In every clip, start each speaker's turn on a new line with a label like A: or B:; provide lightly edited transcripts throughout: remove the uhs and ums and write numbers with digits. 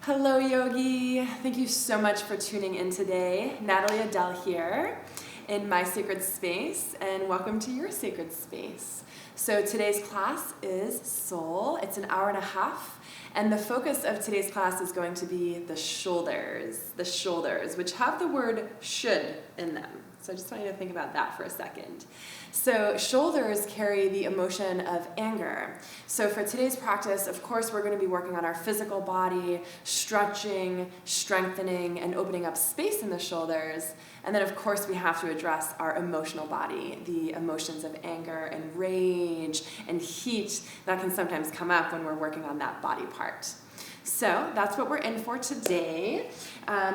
A: Hello, Yogi. Thank you so much for tuning in today. Natalie Adele here in my sacred space, and welcome to your sacred space. So today's class is Soul. It's an hour and a half, and the focus of today's class is going to be the shoulders, which have the word should in them. So I just want you to think about that for a second. So shoulders carry the emotion of anger. So for today's practice, of course, we're going to be working on our physical body, stretching, strengthening, and opening up space in the shoulders. And then, of course, we have to address our emotional body, the emotions of anger and rage and heat that can sometimes come up when we're working on that body part. So that's what we're in for today.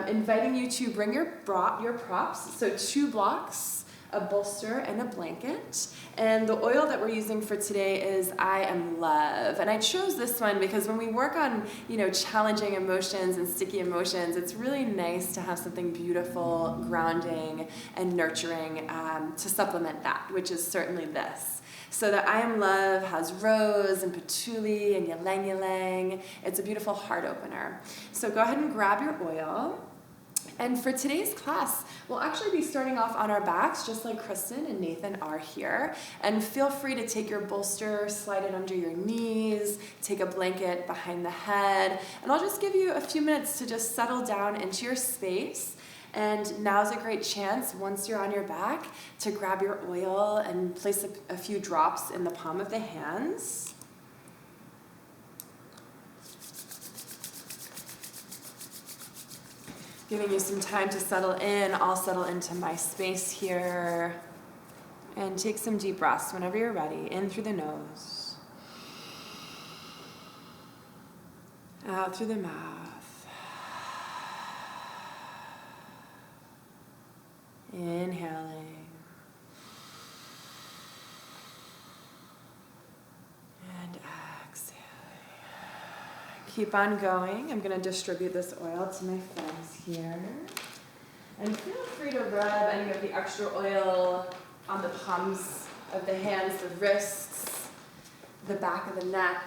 A: Inviting you to bring your props, so 2 blocks, a bolster, and a blanket. And the oil that we're using for today is I Am Love. And I chose this one because when we work on, challenging emotions and sticky emotions, it's really nice to have something beautiful, grounding, and nurturing to supplement that, which is certainly this. So the I Am Love has rose and patchouli and ylang ylang. It's a beautiful heart opener. So go ahead and grab your oil. And for today's class, we'll actually be starting off on our backs, just like Kristen and Nathan are here. And feel free to take your bolster, slide it under your knees, take a blanket behind the head. And I'll just give you a few minutes to just settle down into your space. And now's a great chance, once you're on your back, to grab your oil and place a few drops in the palm of the hands. Giving you some time to settle in. I'll settle into my space here. And take some deep breaths whenever you're ready. In through the nose. Out through the mouth. Inhaling. And exhaling. Keep on going. I'm going to distribute this oil to my friends here. And feel free to rub any of the extra oil on the palms of the hands, the wrists, the back of the neck,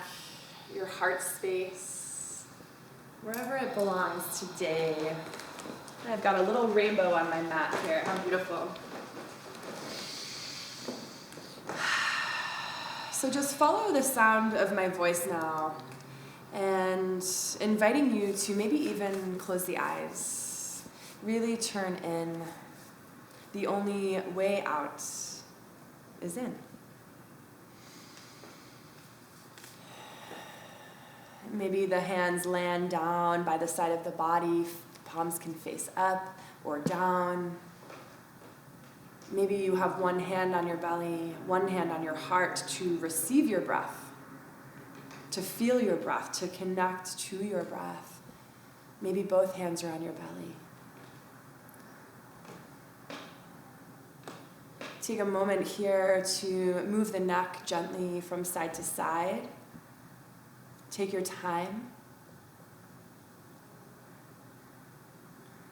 A: your heart space, wherever it belongs today. I've got a little rainbow on my mat here. How beautiful. So just follow the sound of my voice now, and inviting you to maybe even close the eyes. Really turn in. The only way out is in. Maybe the hands land down by the side of the body. Palms can face up or down. Maybe you have one hand on your belly, one hand on your heart to receive your breath, to feel your breath, to connect to your breath. Maybe both hands are on your belly. Take a moment here to move the neck gently from side to side. Take your time.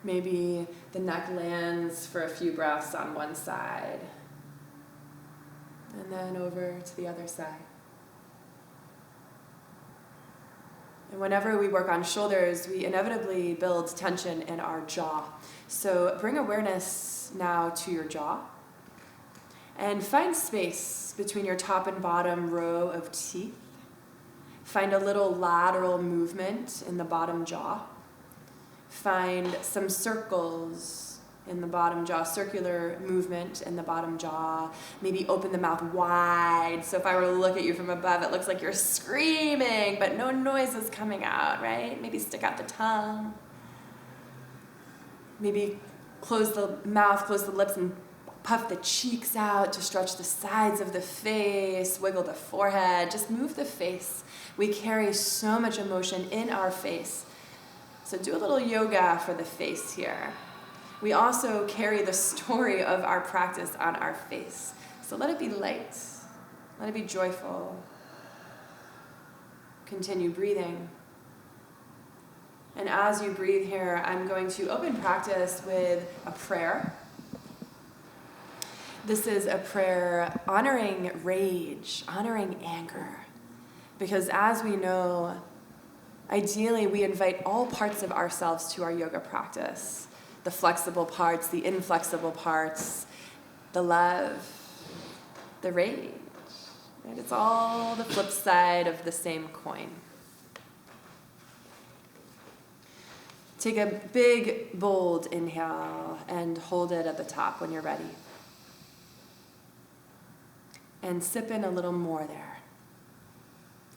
A: Maybe the neck lands for a few breaths on one side, and then over to the other side. And whenever we work on shoulders, we inevitably build tension in our jaw. So bring awareness now to your jaw, and find space between your top and bottom row of teeth. Find a little lateral movement in the bottom jaw. Find some circles in the bottom jaw, circular movement in the bottom jaw. Maybe open the mouth wide. So if I were to look at you from above, it looks like you're screaming, but no noise is coming out, right? Maybe stick out the tongue. Maybe close the mouth, close the lips, and puff the cheeks out to stretch the sides of the face, wiggle the forehead, just move the face. We carry so much emotion in our face. So do a little yoga for the face here. We also carry the story of our practice on our face. So let it be light. Let it be joyful. Continue breathing. And as you breathe here, I'm going to open practice with a prayer. This is a prayer honoring rage, honoring anger. Because as we know, Ideally, we invite all parts of ourselves to our yoga practice. The flexible parts, the inflexible parts, the love, the rage. Right? It's all the flip side of the same coin. Take a big, bold inhale and hold it at the top when you're ready. And sip in a little more there.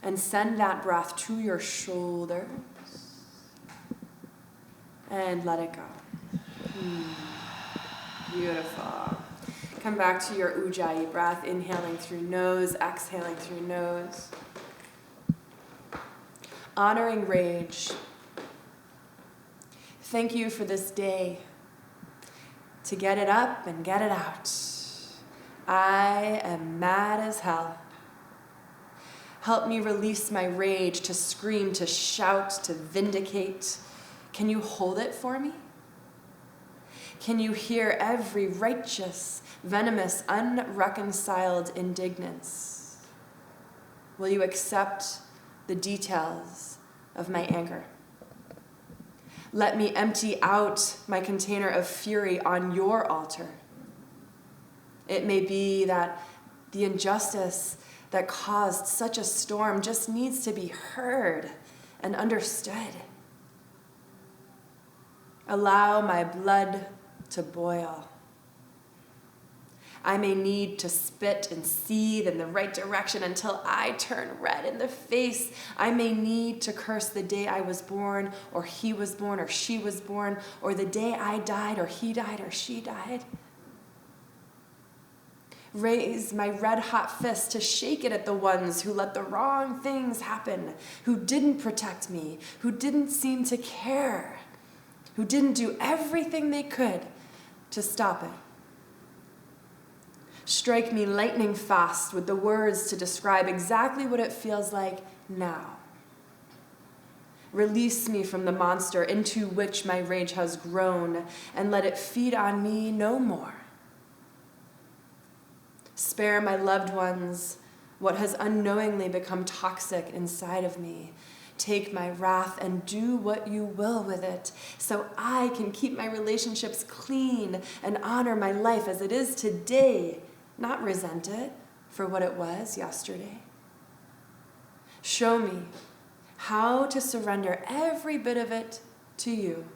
A: And send that breath to your shoulders. And let it go. Beautiful. Come back to your Ujjayi breath, inhaling through nose, exhaling through nose. Honoring rage. Thank you for this day to get it up and get it out. I am mad as hell. Help me release my rage, to scream, to shout, to vindicate. Can you hold it for me? Can you hear every righteous, venomous, unreconciled indignance? Will you accept the details of my anger? Let me empty out my container of fury on your altar. It may be that the injustice that caused such a storm just needs to be heard and understood. Allow my blood to boil. I may need to spit and seethe in the right direction until I turn red in the face. I may need to curse the day I was born, or he was born, or she was born, or the day I died, or he died, or she died. Raise my red-hot fist to shake it at the ones who let the wrong things happen, who didn't protect me, who didn't seem to care, who didn't do everything they could to stop it. Strike me lightning fast with the words to describe exactly what it feels like now. Release me from the monster into which my rage has grown, and let it feed on me no more. Spare my loved ones what has unknowingly become toxic inside of me. Take my wrath and do what you will with it, so I can keep my relationships clean and honor my life as it is today, not resent it for what it was yesterday. Show me how to surrender every bit of it to you.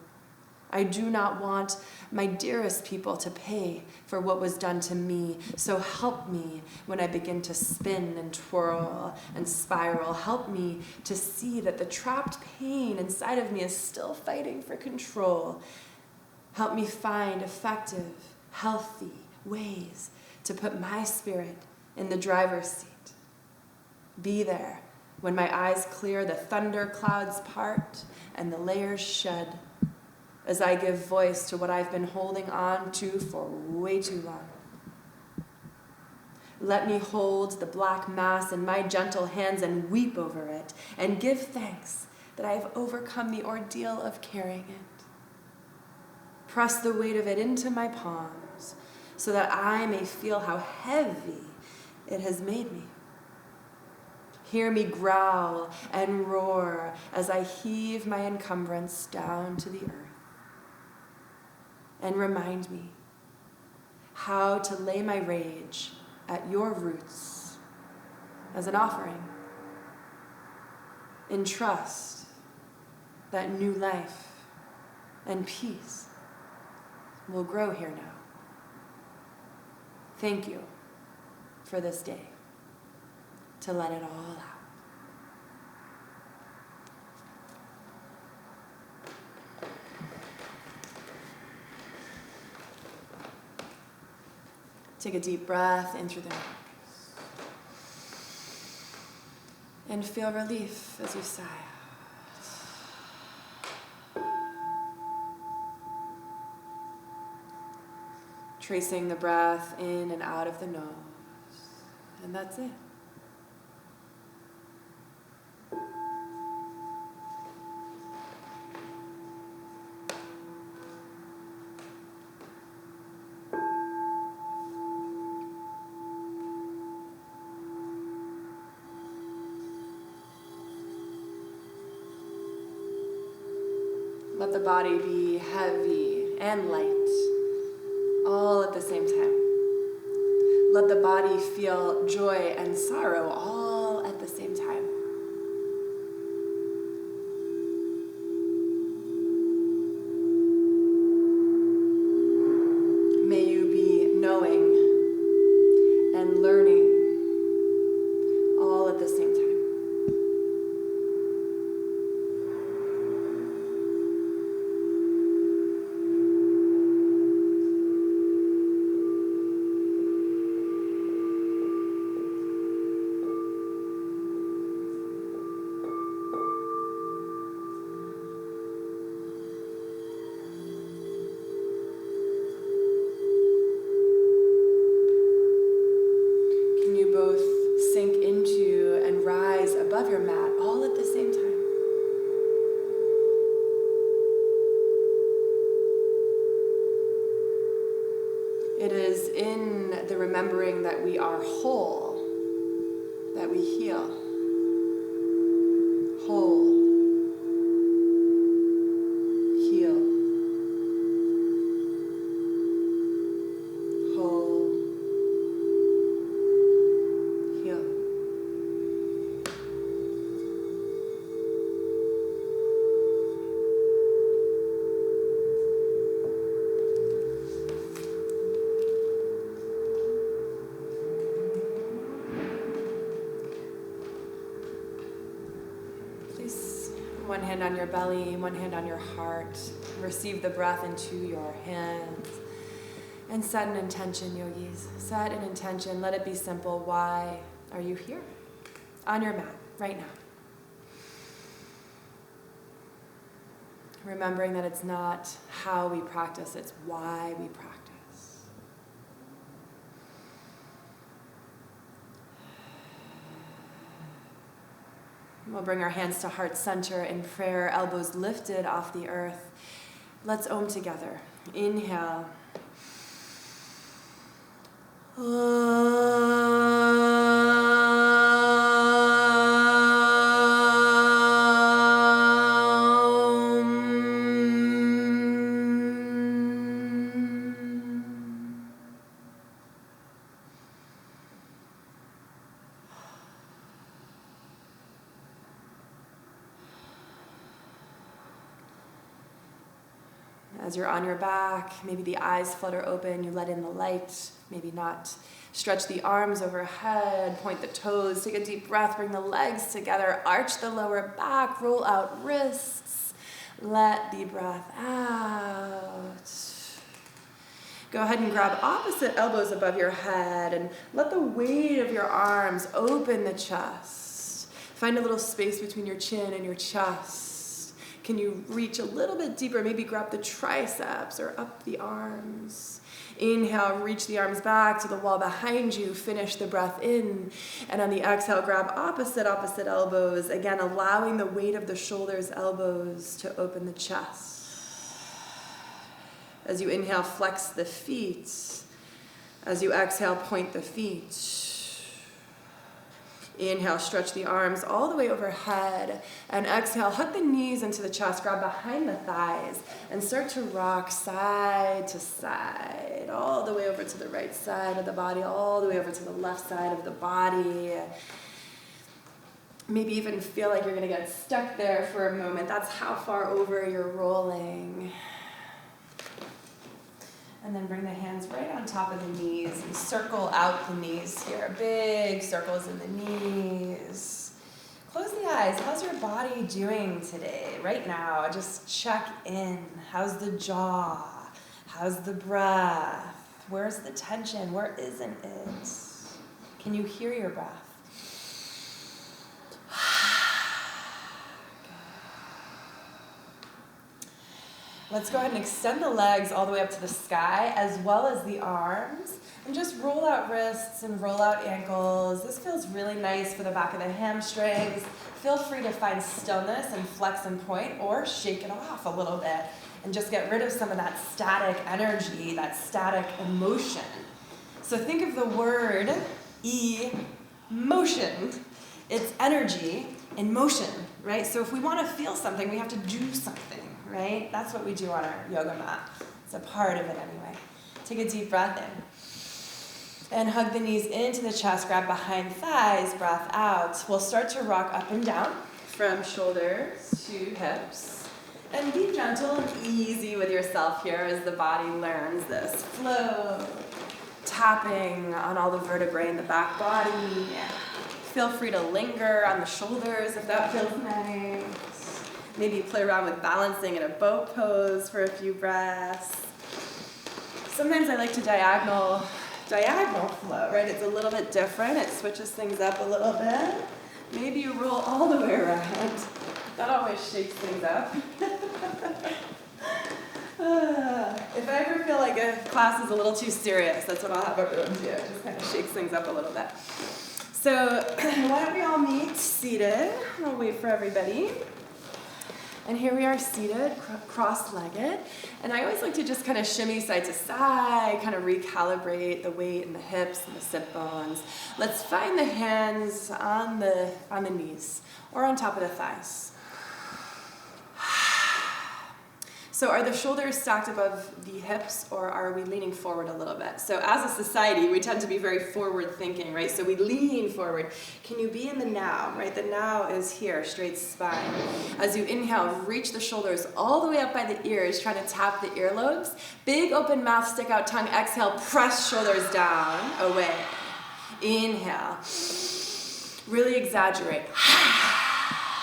A: I do not want my dearest people to pay for what was done to me. So help me when I begin to spin and twirl and spiral. Help me to see that the trapped pain inside of me is still fighting for control. Help me find effective, healthy ways to put my spirit in the driver's seat. Be there when my eyes clear, the thunder clouds part, and the layers shed, as I give voice to what I've been holding on to for way too long. Let me hold the black mass in my gentle hands and weep over it, and give thanks that I have overcome the ordeal of carrying it. Press the weight of it into my palms, so that I may feel how heavy it has made me. Hear me growl and roar as I heave my encumbrance down to the earth. And remind me how to lay my rage at your roots as an offering, in trust that new life and peace will grow here now. Thank you for this day to let it all out. Take a deep breath in through the nose. And feel relief as you sigh out. Tracing the breath in and out of the nose. And that's it. Let the body be heavy and light, all at the same time. Let the body feel joy and sorrow, all at the same time. May you be knowing and learning, all at the same time. Both sink into and rise above your mat, all at the same time. It is in the remembering that we are whole that we heal. Whole. Heal. Whole. Heal. Place one hand on your belly, one hand on your heart. Receive the breath into your hands. And set an intention, yogis. Set an intention. Let it be simple. Why are you here? On your mat, right now. Remembering that it's not how we practice, it's why we practice. We'll bring our hands to heart center in prayer, elbows lifted off the earth. Let's Om together. Inhale. As you're on your back, maybe the eyes flutter open, you let in the light, maybe not. Stretch the arms overhead, point the toes, take a deep breath, bring the legs together, arch the lower back, roll out wrists, let the breath out. Go ahead and grab opposite elbows above your head and let the weight of your arms open the chest. Find a little space between your chin and your chest. Can you reach a little bit deeper? Maybe grab the triceps or up the arms. Inhale, reach the arms back to the wall behind you. Finish the breath in. And on the exhale, grab opposite elbows. Again, allowing the weight of the shoulders, elbows to open the chest. As you inhale, flex the feet. As you exhale, point the feet. Inhale, stretch the arms all the way overhead. And exhale, hug the knees into the chest, grab behind the thighs, and start to rock side to side, all the way over to the right side of the body, all the way over to the left side of the body. Maybe even feel like you're gonna get stuck there for a moment. That's how far over you're rolling. And then bring the hands right on top of the knees and circle out the knees here. Big circles in the knees. Close the eyes. How's your body doing today, right now? Just check in. How's the jaw? How's the breath? Where's the tension? Where isn't it? Can you hear your breath? Let's go ahead and extend the legs all the way up to the sky, as well as the arms. And just roll out wrists and roll out ankles. This feels really nice for the back of the hamstrings. Feel free to find stillness and flex and point, or shake it off a little bit and just get rid of some of that static energy, that static emotion. So think of the word emotion. It's energy in motion, right? So if we want to feel something, we have to do something. Right? right? That's what we do on our yoga mat. It's a part of it anyway. Take a deep breath in. And hug the knees into the chest, grab behind thighs, breath out. We'll start to rock up and down from shoulders to hips. And be gentle and easy with yourself here as the body learns this flow. Tapping on all the vertebrae in the back body. Feel free to linger on the shoulders if that feels nice. Maybe play around with balancing in a boat pose for a few breaths. Sometimes I like to diagonal flow, right? It's a little bit different. It switches things up a little bit. Maybe you roll all the way around. That always shakes things up. If I ever feel like a class is a little too serious, that's what I'll have everyone do. It just kind of shakes things up a little bit. So why don't we all meet seated? I'll wait for everybody. And here we are seated, cross-legged. And I always like to just kind of shimmy side to side, kind of recalibrate the weight in the hips and the sit bones. Let's find the hands on the knees or on top of the thighs. So are the shoulders stacked above the hips, or are we leaning forward a little bit? So as a society, we tend to be very forward thinking, right? So we lean forward. Can you be in the now, right? The now is here, straight spine. As you inhale, reach the shoulders all the way up by the ears, trying to tap the earlobes. Big open mouth, stick out tongue. Exhale, press shoulders down, away. Inhale. Really exaggerate.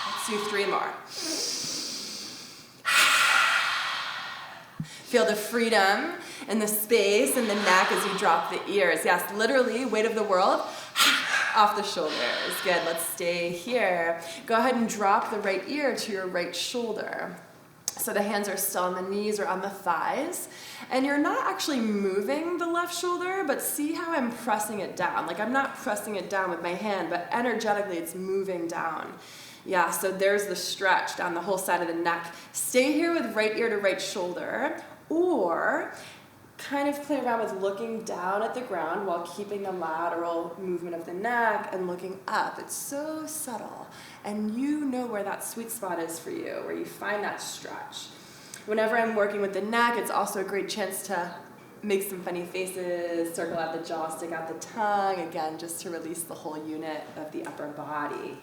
A: Let's do 3 more. Feel the freedom and the space and the neck as you drop the ears. Yes, literally, weight of the world off the shoulders. Good, let's stay here. Go ahead and drop the right ear to your right shoulder. So the hands are still on the knees or on the thighs. And you're not actually moving the left shoulder, but see how I'm pressing it down. Like I'm not pressing it down with my hand, but energetically it's moving down. Yeah, so there's the stretch down the whole side of the neck. Stay here with right ear to right shoulder, or kind of play around with looking down at the ground while keeping the lateral movement of the neck and looking up. It's so subtle, and you know where that sweet spot is for you, where you find that stretch. Whenever I'm working with the neck, it's also a great chance to make some funny faces, circle out the jaw, stick out the tongue, again, just to release the whole unit of the upper body.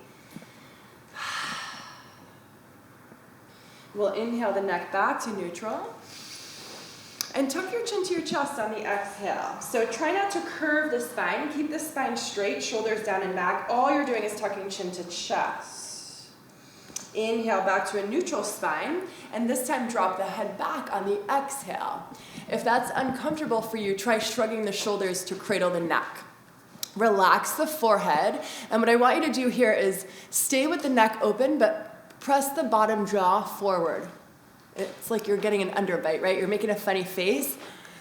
A: We'll inhale the neck back to neutral. And tuck your chin to your chest on the exhale. So try not to curve the spine. Keep the spine straight, shoulders down and back. All you're doing is tucking chin to chest. Inhale back to a neutral spine. And this time drop the head back on the exhale. If that's uncomfortable for you, try shrugging the shoulders to cradle the neck. Relax the forehead. And what I want you to do here is stay with the neck open, but press the bottom jaw forward. It's like you're getting an underbite, right? You're making a funny face.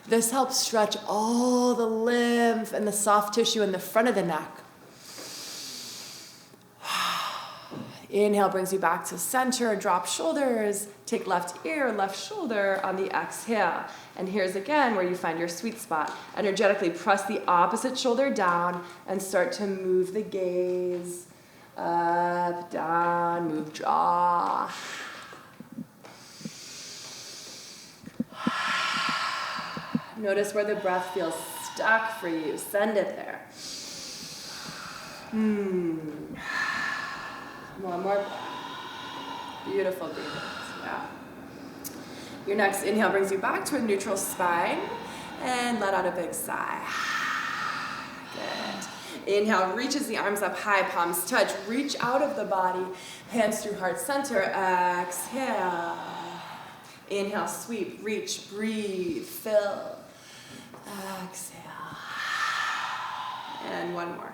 A: This helps stretch all the lymph and the soft tissue in the front of the neck. Inhale brings you back to center, drop shoulders, take left ear, left shoulder on the exhale. And here's again where you find your sweet spot. Energetically press the opposite shoulder down and start to move the gaze up, down, move jaw. Notice where the breath feels stuck for you. Send it there. One more breath. Beautiful breathing. Yeah. Your next inhale brings you back to a neutral spine. And let out a big sigh. Good. Inhale, reaches the arms up high, palms touch. Reach out of the body, hands through heart center. Exhale. Inhale, sweep, reach, breathe, fill. Exhale. And one more.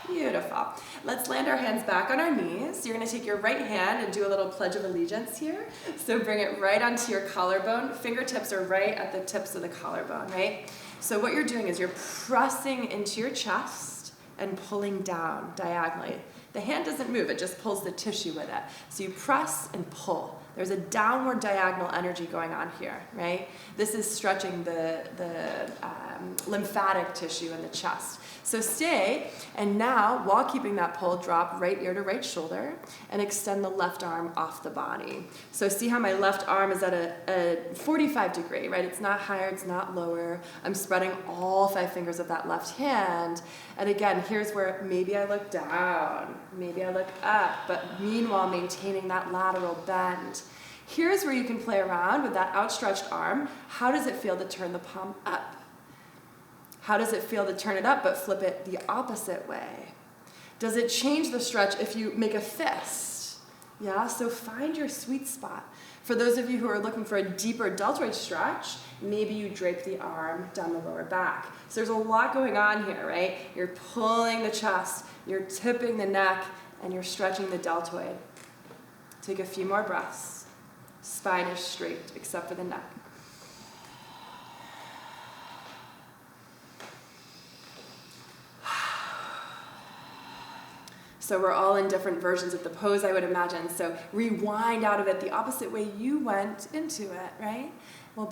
A: Beautiful. Let's land our hands back on our knees. You're going to take your right hand and do a little Pledge of Allegiance here. So bring it right onto your collarbone. Fingertips are right at the tips of the collarbone, right? So what you're doing is you're pressing into your chest and pulling down diagonally. The hand doesn't move, it just pulls the tissue with it. So you press and pull. There's a downward diagonal energy going on here, right? This is stretching the lymphatic tissue in the chest. So stay, and now, while keeping that pull, drop right ear to right shoulder and extend the left arm off the body. So see how my left arm is at a 45 degree, right? It's not higher, it's not lower. I'm spreading all 5 fingers of that left hand. And again, here's where maybe I look down, maybe I look up, but meanwhile maintaining that lateral bend. Here's where you can play around with that outstretched arm. How does it feel to turn the palm up? How does it feel to turn it up but flip it the opposite way? Does it change the stretch if you make a fist? Yeah, so find your sweet spot. For those of you who are looking for a deeper deltoid stretch, maybe you drape the arm down the lower back. So there's a lot going on here, right? You're pulling the chest, you're tipping the neck, and you're stretching the deltoid. Take a few more breaths. Spine is straight, except for the neck. So we're all in different versions of the pose, I would imagine. So rewind out of it the opposite way you went into it, right? We'll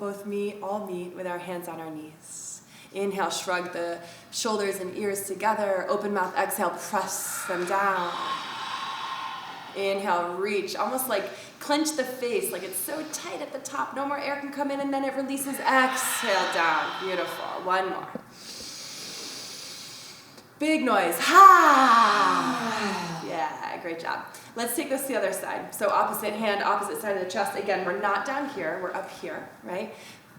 A: all meet with our hands on our knees. Inhale, shrug the shoulders and ears together. Open mouth, exhale, press them down. Inhale, reach, almost like clench the face, like it's so tight at the top, no more air can come in, and then it releases. Exhale down. Beautiful. One more. Big noise. Ha! Yeah, great job. Let's take this to the other side. So opposite hand, opposite side of the chest. Again, we're not down here, we're up here, right?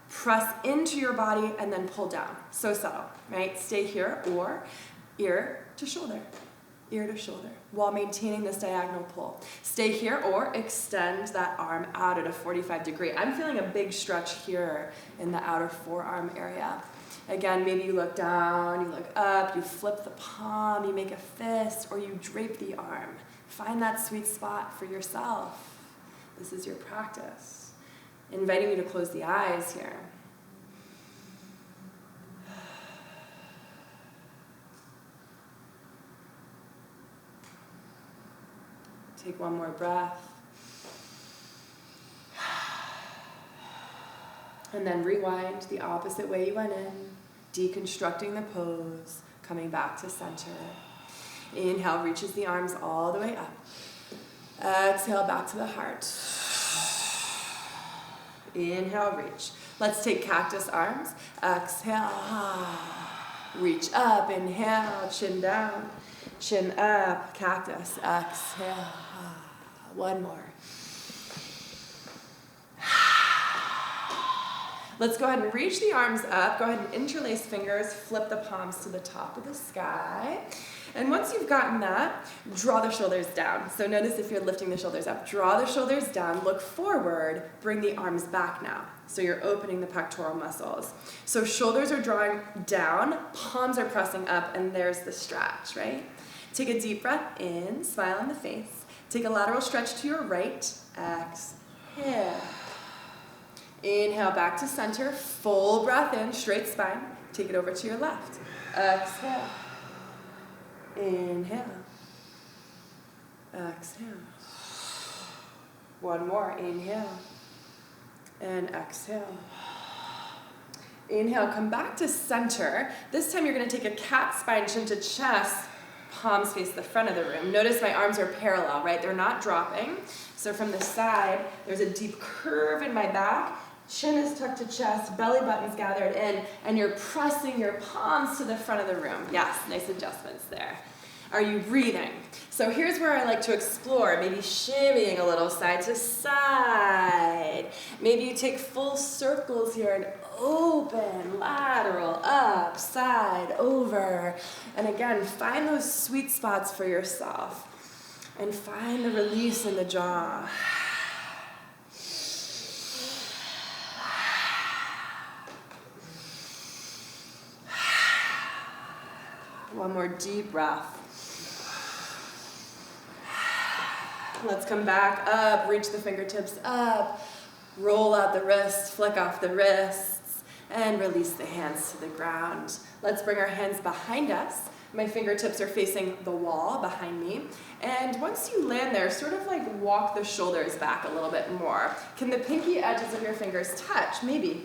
A: Press into your body and then pull down. So subtle, right? Stay here, or ear to shoulder, while maintaining this diagonal pull. Stay here or extend that arm out at a 45 degree. I'm feeling a big stretch here in the outer forearm area. Again, maybe you look down, you look up, you flip the palm, you make a fist, or you drape the arm. Find that sweet spot for yourself. This is your practice. Inviting you to close the eyes here. Take one more breath. And then rewind the opposite way you went in, deconstructing the pose, coming back to center. Inhale, reaches the arms all the way up. Exhale, back to the heart. Inhale, reach. Let's take cactus arms. Exhale, reach up. Inhale, chin down, chin up, cactus. Exhale, one more. Let's go ahead and reach the arms up. Go ahead and interlace fingers, flip the palms to the top of the sky. And once you've gotten that, draw the shoulders down. So notice if you're lifting the shoulders up, draw the shoulders down, look forward, bring the arms back now. So you're opening the pectoral muscles. So shoulders are drawing down, palms are pressing up, and there's the stretch, right? Take a deep breath in, smile on the face. Take a lateral stretch to your right, exhale. Inhale, back to center, full breath in, straight spine. Take it over to your left. Exhale. Inhale. Exhale. One more, inhale. And exhale. Inhale, come back to center. This time you're gonna take a cat spine, chin to chest, palms face the front of the room. Notice my arms are parallel, right? They're not dropping. So from the side, there's a deep curve in my back. Chin is tucked to chest, belly button's gathered in, and you're pressing your palms to the front of the room. Yes, nice adjustments there. Are you breathing? So here's where I like to explore, maybe shimmying a little side to side. Maybe you take full circles here and open, lateral, up, side, over. And again, find those sweet spots for yourself. And find the release in the jaw. One more deep breath. Let's come back up, reach the fingertips up, roll out the wrists, flick off the wrists, and release the hands to the ground. Let's bring our hands behind us, My fingertips are facing the wall behind me. And once you land there, sort of like walk the shoulders back a little bit more. Can the pinky edges of your fingers touch? Maybe.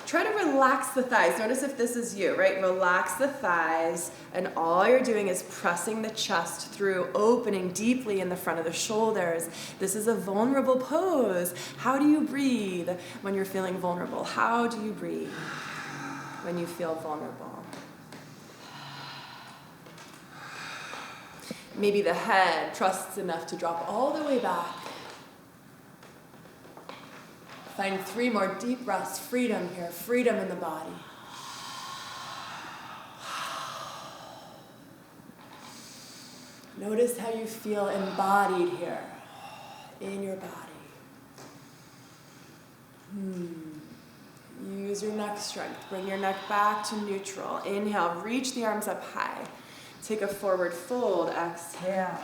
A: Try to relax the thighs. Notice if this is you, right? Relax the thighs, and all you're doing is pressing the chest through, opening deeply in the front of the shoulders. This is a vulnerable pose. How do you breathe when you're feeling vulnerable? How do you breathe when you feel vulnerable? Maybe the head trusts enough to drop all the way back. Find 3 more deep breaths. Freedom here, freedom in the body. Notice how you feel embodied here in your body. Use your neck strength. Bring your neck back to neutral. Inhale, reach the arms up high. Take a forward fold. Exhale.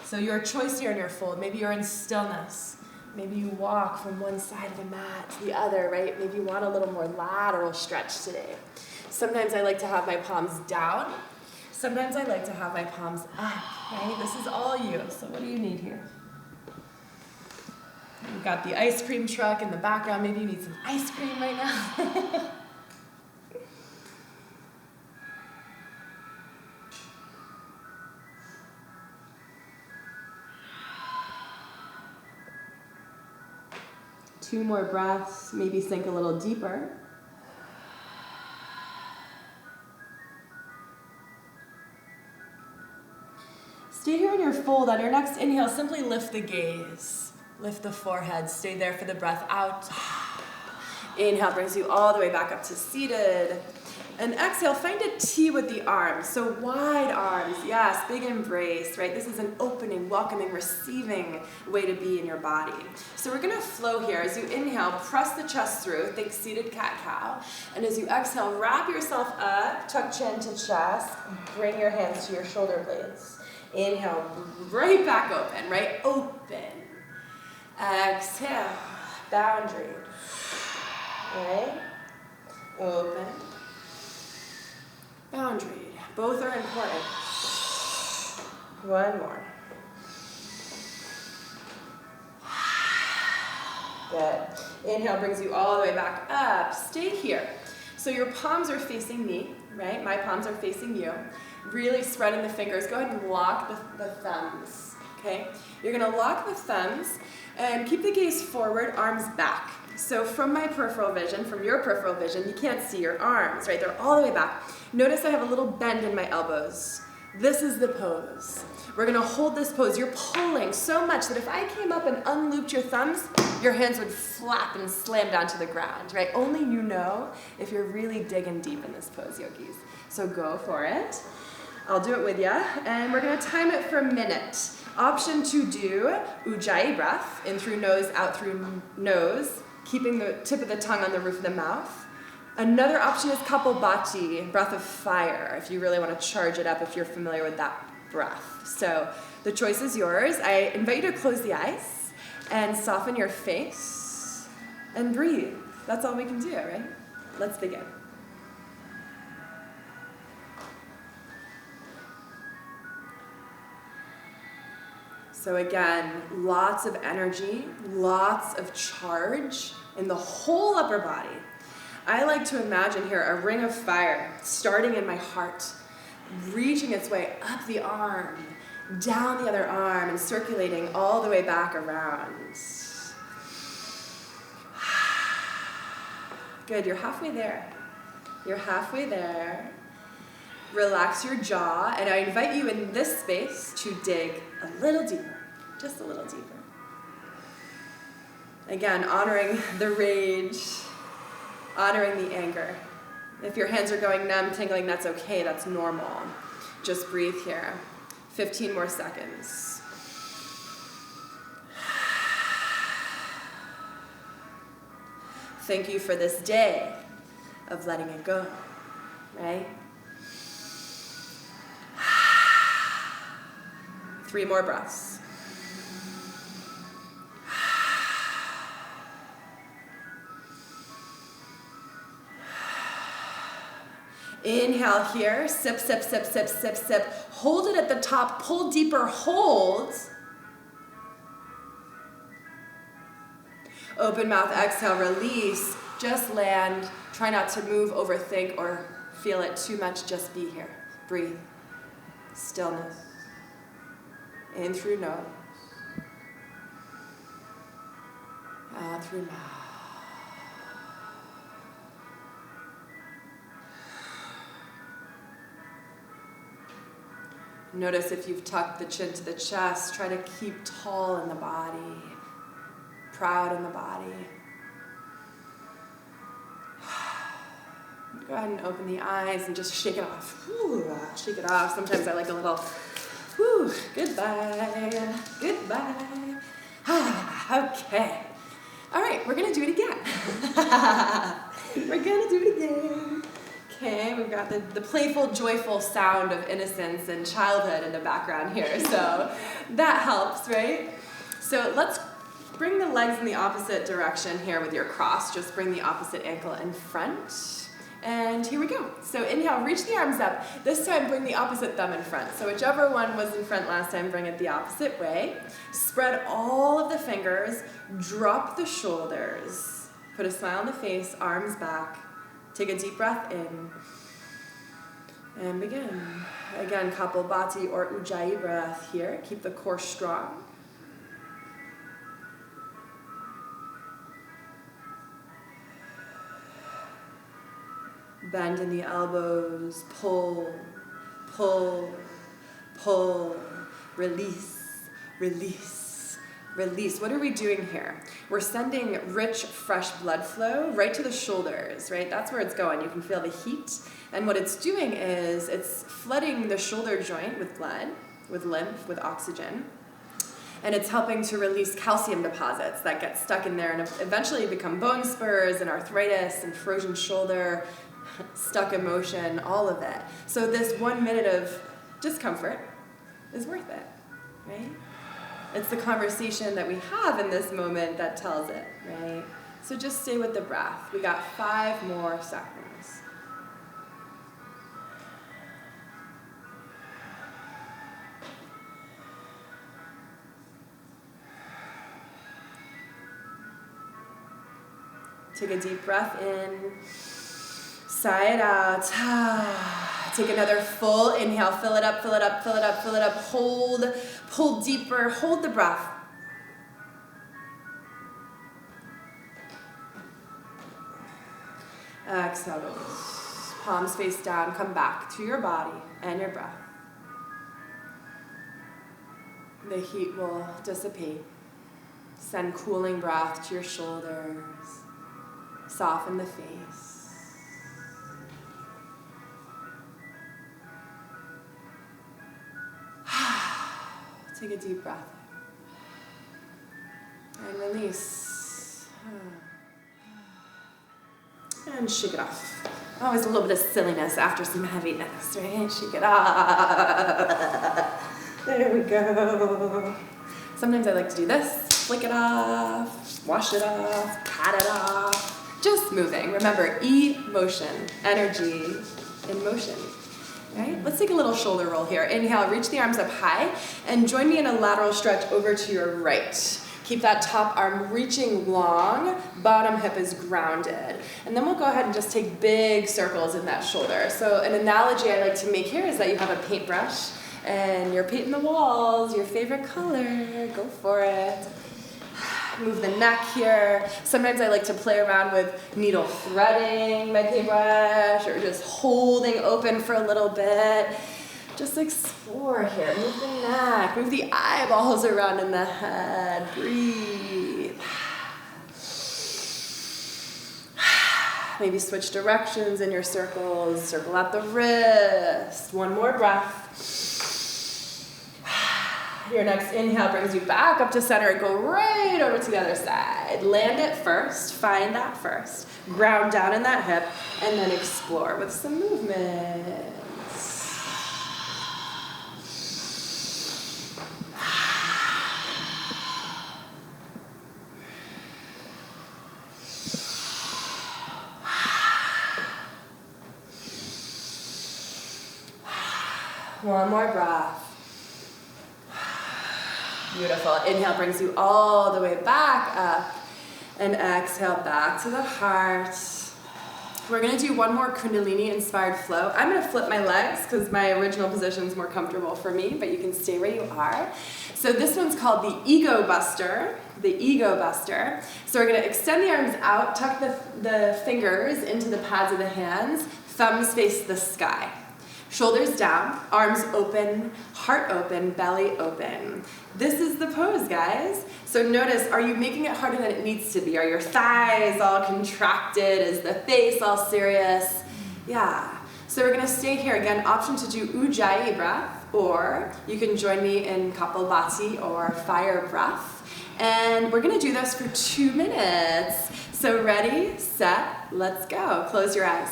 A: So your choice here in your fold. Maybe you're in stillness. Maybe you walk from one side of the mat to the other, right? Maybe you want a little more lateral stretch today. Sometimes I like to have my palms down. Sometimes I like to have my palms up, right? This is all you. So what do you need here? You've got the ice cream truck in the background. Maybe you need some ice cream right now. Two more breaths, maybe sink a little deeper. Stay here in your fold. On your next inhale, simply lift the gaze. Lift the forehead. Stay there for the breath out. Inhale brings you all the way back up to seated. And exhale, find a T with the arms. So wide arms, yes, big embrace, right? This is an opening, welcoming, receiving way to be in your body. So we're gonna flow here. As you inhale, press the chest through, think seated cat-cow. And as you exhale, wrap yourself up, tuck chin to chest, bring your hands to your shoulder blades. Inhale, right back open, right? Open. Exhale, boundary, right? Open. Boundary. Both are important. One more. Good. Inhale brings you all the way back up. Stay here. So your palms are facing me, right? My palms are facing you. Really spreading the fingers. Go ahead and lock the thumbs, okay? You're gonna lock the thumbs and keep the gaze forward, arms back. So from my peripheral vision, from your peripheral vision, you can't see your arms, right? They're all the way back. Notice I have a little bend in my elbows. This is the pose. We're gonna hold this pose. You're pulling so much that if I came up and unlooped your thumbs, your hands would flap and slam down to the ground, right? Only you know if you're really digging deep in this pose, yogis. So go for it. I'll do it with you, and we're gonna time it for a minute. Option to do Ujjayi breath, in through nose, out through nose, keeping the tip of the tongue on the roof of the mouth. Another option is Kapalbhati, breath of fire, if you really want to charge it up, if you're familiar with that breath. So the choice is yours. I invite you to close the eyes and soften your face and breathe. That's all we can do, right? Let's begin. So again, lots of energy, lots of charge in the whole upper body. I like to imagine here a ring of fire starting in my heart, reaching its way up the arm, down the other arm, and circulating all the way back around. Good, you're halfway there. You're halfway there. Relax your jaw, and I invite you in this space to dig a little deeper, just a little deeper. Again, honoring the rage, honoring the anger. If your hands are going numb, tingling, that's okay, that's normal. Just breathe here. 15 more seconds. Thank you for this day of letting it go, right? 3 more breaths. Inhale here, sip, sip, sip, sip, sip, sip. Hold it at the top, pull deeper, hold. Open mouth, exhale, release. Just land. Try not to move, overthink, or feel it too much. Just be here. Breathe. Stillness. In through nose. Out through mouth. Notice if you've tucked the chin to the chest, try to keep tall in the body, proud in the body. Go ahead and open the eyes and just shake it off. Whew, shake it off. Sometimes I like a little, whew, goodbye, goodbye. Okay. All right, we're gonna do it again. We're gonna do it again. Okay, we've got the playful, joyful sound of innocence and childhood in the background here, so that helps, right? So let's bring the legs in the opposite direction here with your cross. Just bring the opposite ankle in front, and here we go. So inhale, reach the arms up. This time, bring the opposite thumb in front. So whichever one was in front last time, bring it the opposite way. Spread all of the fingers, drop the shoulders. Put a smile on the face, arms back. Take a deep breath in, and begin. Again, Kapalbhati or Ujjayi breath here. Keep the core strong. Bend in the elbows, pull, pull, pull, release, release. Release. What are we doing here? We're sending rich, fresh blood flow right to the shoulders, right? That's where it's going. You can feel the heat. And what it's doing is it's flooding the shoulder joint with blood, with lymph, with oxygen. And it's helping to release calcium deposits that get stuck in there and eventually become bone spurs and arthritis and frozen shoulder, stuck emotion, all of it. So this 1 minute of discomfort is worth it, right? It's the conversation that we have in this moment that tells it, right? So just stay with the breath. We got 5 more seconds. Take a deep breath in. Sigh it out. Take another full inhale. Fill it up, fill it up, fill it up, fill it up. Hold, pull deeper, hold the breath. Exhale, release. Palms face down, come back to your body and your breath. The heat will dissipate. Send cooling breath to your shoulders. Soften the face. Take a deep breath. And release. And shake it off. Always a little bit of silliness after some heaviness, right? Shake it off. There we go. Sometimes I like to do this. Flick it off. Wash it off. Pat it off. Just moving. Remember, emotion. Energy in motion. Right? Let's take a little shoulder roll here. Inhale, reach the arms up high, and join me in a lateral stretch over to your right. Keep that top arm reaching long, bottom hip is grounded. And then we'll go ahead and just take big circles in that shoulder. So an analogy I like to make here is that you have a paintbrush, and you're painting the walls, your favorite color, go for it. Move the neck here. Sometimes I like to play around with needle threading my paintbrush or just holding open for a little bit. Just explore here. Move the neck. Move the eyeballs around in the head. Breathe. Maybe switch directions in your circles. Circle out the wrist. One more breath. Your next inhale brings you back up to center. Go right over to the other side. Land it first. Find that first. Ground down in that hip. And then explore with some movements. One more breath. Beautiful. Inhale brings you all the way back up. And exhale back to the heart. We're going to do one more Kundalini-inspired flow. I'm going to flip my legs because my original position is more comfortable for me, but you can stay where you are. So this one's called the Ego Buster. The Ego Buster. So we're going to extend the arms out, tuck the fingers into the pads of the hands, thumbs face the sky. Shoulders down, arms open, heart open, belly open. This is the pose, guys. So notice, are you making it harder than it needs to be? Are your thighs all contracted? Is the face all serious? Yeah. So we're gonna stay here. Again, option to do Ujjayi breath, or you can join me in Kapalbhati or fire breath. And we're gonna do this for 2 minutes. So ready, set, let's go. Close your eyes.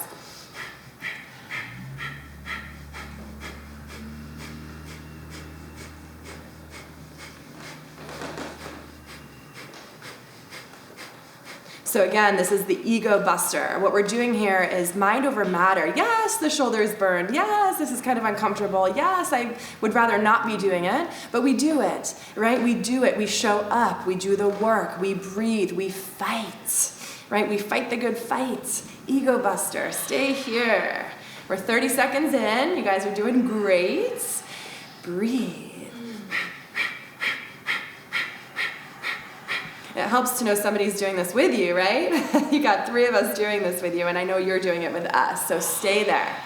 A: So again, this is the Ego Buster. What we're doing here is mind over matter. Yes, the shoulders burn. Yes, this is kind of uncomfortable. Yes, I would rather not be doing it, but we do it, right? We do it. We show up. We do the work. We breathe. We fight, right? We fight the good fight. Ego Buster. Stay here. We're 30 seconds in. You guys are doing great. Breathe. It helps to know somebody's doing this with you, right? You got 3 of us doing this with you, and I know you're doing it with us, so stay there.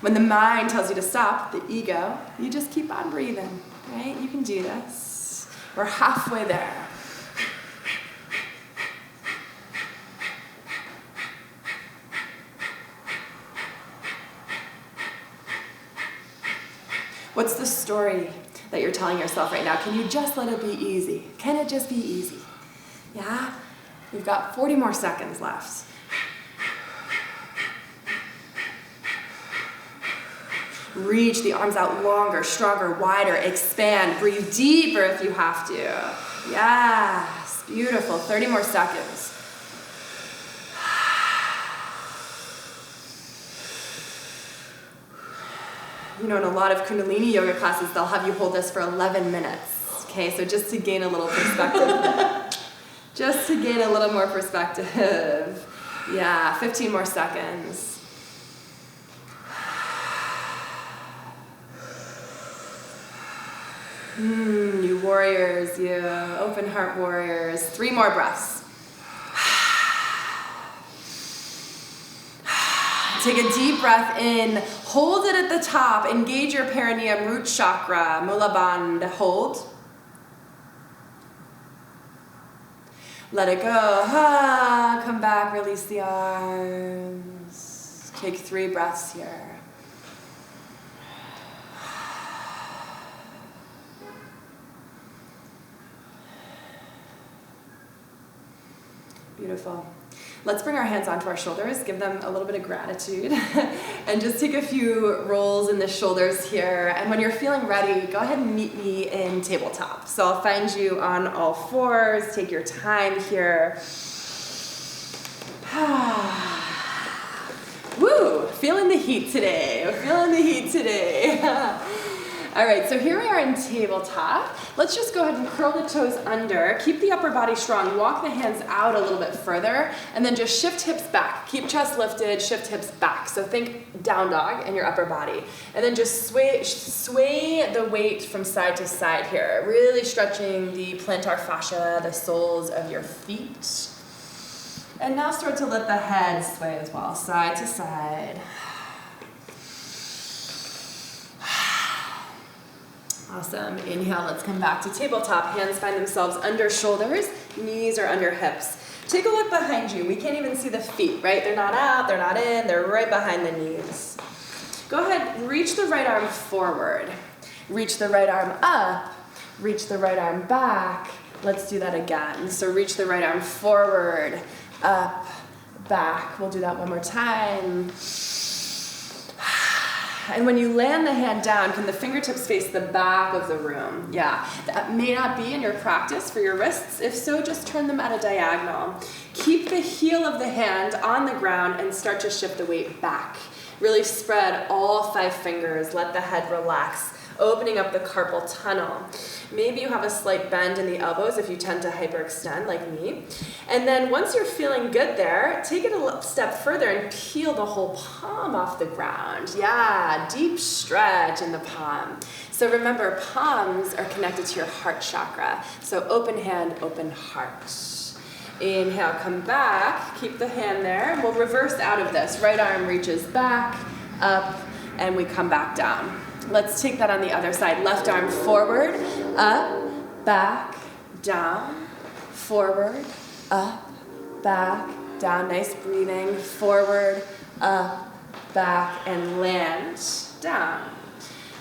A: When the mind tells you to stop, the ego, you just keep on breathing, right? You can do this. We're halfway there. What's the story that you're telling yourself right now? Can you just let it be easy? Can it just be easy? Yeah? We've got 40 more seconds left. Reach the arms out longer, stronger, wider, expand. Breathe deeper if you have to. Yes, beautiful. 30 more seconds. You know, in a lot of Kundalini yoga classes, they'll have you hold this for 11 minutes. Okay, so just to gain a little perspective. Just to gain a little more perspective. Yeah, 15 more seconds. You warriors, you open heart warriors. 3 more breaths. Take a deep breath in. Hold it at the top. Engage your perineum, root chakra, Mula Bandha. Hold. Let it go. Come back, release the arms. Take 3 breaths here. Beautiful. Let's bring our hands onto our shoulders, give them a little bit of gratitude, and just take a few rolls in the shoulders here. And when you're feeling ready, go ahead and meet me in tabletop. So I'll find you on all 4s. Take your time here. Woo! Feeling the heat today. Feeling the heat today. All right, so here we are in tabletop. Let's just go ahead and curl the toes under. Keep the upper body strong. Walk the hands out a little bit further, and then just shift hips back. Keep chest lifted, shift hips back. So think down dog in your upper body. And then just sway the weight from side to side here. Really stretching the plantar fascia, the soles of your feet. And now start to let the head sway as well, side to side. Awesome. Inhale, let's come back to tabletop. Hands find themselves under shoulders, knees are under hips. Take a look behind you. We can't even see the feet, right? They're not out, they're not in, they're right behind the knees. Go ahead, reach the right arm forward. Reach the right arm up, reach the right arm back. Let's do that again. So reach the right arm forward, up, back. We'll do that one more time. And when you land the hand down, can the fingertips face the back of the room? Yeah, that may not be in your practice for your wrists. If so, just turn them at a diagonal. Keep the heel of the hand on the ground and start to shift the weight back. Really spread all 5 fingers. Let the head relax, opening up the carpal tunnel. Maybe you have a slight bend in the elbows if you tend to hyperextend like me. And then once you're feeling good there, take it a step further and peel the whole palm off the ground. Yeah, deep stretch in the palm. So remember, palms are connected to your heart chakra. So open hand, open heart. Inhale, come back, keep the hand there, and we'll reverse out of this. Right arm reaches back, up, and we come back down. Let's take that on the other side. Left arm forward, up, back, down, forward, up, back, down. Nice breathing. Forward, up, back, and land down.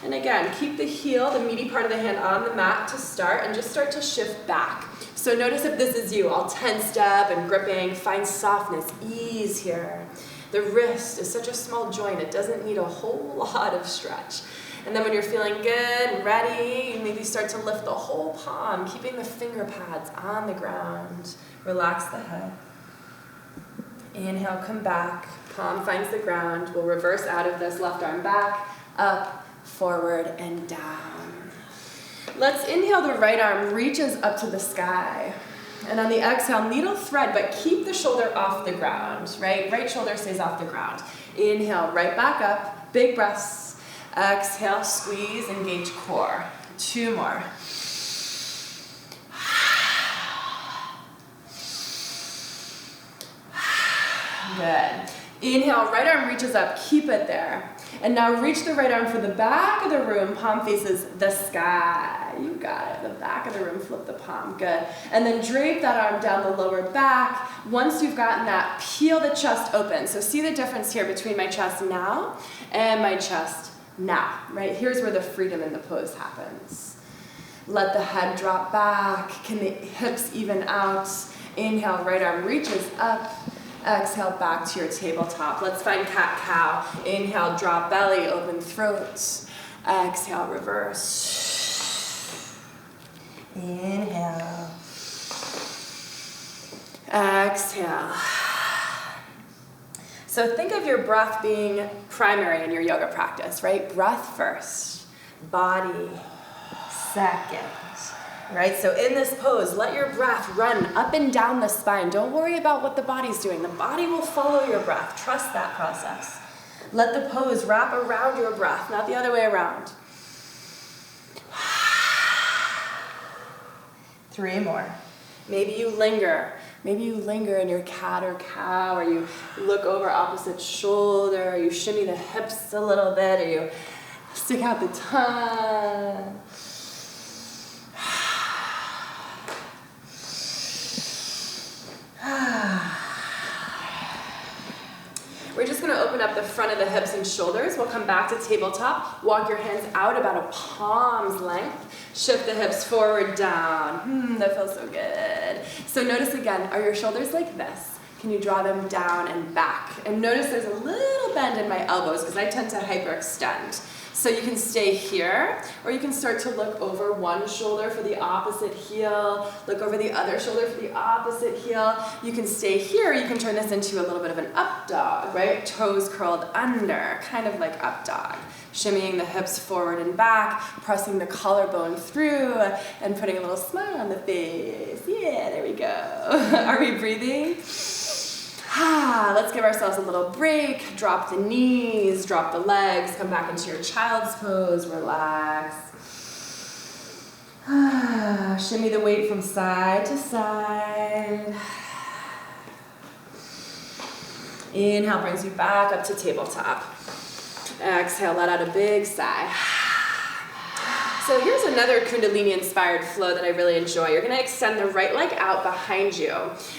A: And again, keep the heel, the meaty part of the hand on the mat to start, and just start to shift back. So notice if this is you, all tensed up and gripping. Find softness, ease here. The wrist is such a small joint, it doesn't need a whole lot of stretch. And then when you're feeling good and ready, you maybe start to lift the whole palm, keeping the finger pads on the ground. Relax the head. Inhale, come back. Palm finds the ground. We'll reverse out of this. Left arm back, up, forward, and down. Let's inhale, the right arm reaches up to the sky. And on the exhale, needle thread, but keep the shoulder off the ground, right? Right shoulder stays off the ground. Inhale, right back up, big breaths. Exhale, squeeze, engage core. 2 more. Good. Inhale, right arm reaches up, keep it there. And now reach the right arm for the back of the room, palm faces the sky. You got it, the back of the room, flip the palm, good. And then drape that arm down the lower back. Once you've gotten that, peel the chest open. So see the difference here between my chest now and my chest now, right? Here's where the freedom in the pose happens. Let the head drop back, can the hips even out? Inhale, right arm reaches up. Exhale, back to your tabletop. Let's find cat-cow. Inhale, drop belly, open throat. Exhale, reverse. Inhale. Exhale. So think of your breath being primary in your yoga practice, right? Breath first, body second. Right, so in this pose, let your breath run up and down the spine. Don't worry about what the body's doing. The body will follow your breath. Trust that process. Let the pose wrap around your breath, not the other way around. 3 more. Maybe you linger. Maybe you linger in your cat or cow, or you look over opposite shoulder, or you shimmy the hips a little bit, or you stick out the tongue. We're just going to open up the front of the hips and shoulders. We'll come back to tabletop. Walk your hands out about a palm's length. Shift the hips forward, down. That feels so good. So notice again, are your shoulders like this? Can you draw them down and back? And notice there's a little bend in my elbows because I tend to hyperextend. So you can stay here, or you can start to look over one shoulder for the opposite heel, look over the other shoulder for the opposite heel. You can stay here, you can turn this into a little bit of an up dog, right? Toes curled under, kind of like up dog. Shimmying the hips forward and back, pressing the collarbone through, and putting a little smile on the face. Yeah, there we go. Are we breathing? Let's give ourselves a little break. Drop the knees, drop the legs, come back into your child's pose, relax. Shimmy the weight from side to side. Inhale brings you back up to tabletop. Exhale, let out a big sigh. So here's another Kundalini-inspired flow that I really enjoy. You're going to extend the right leg out behind you.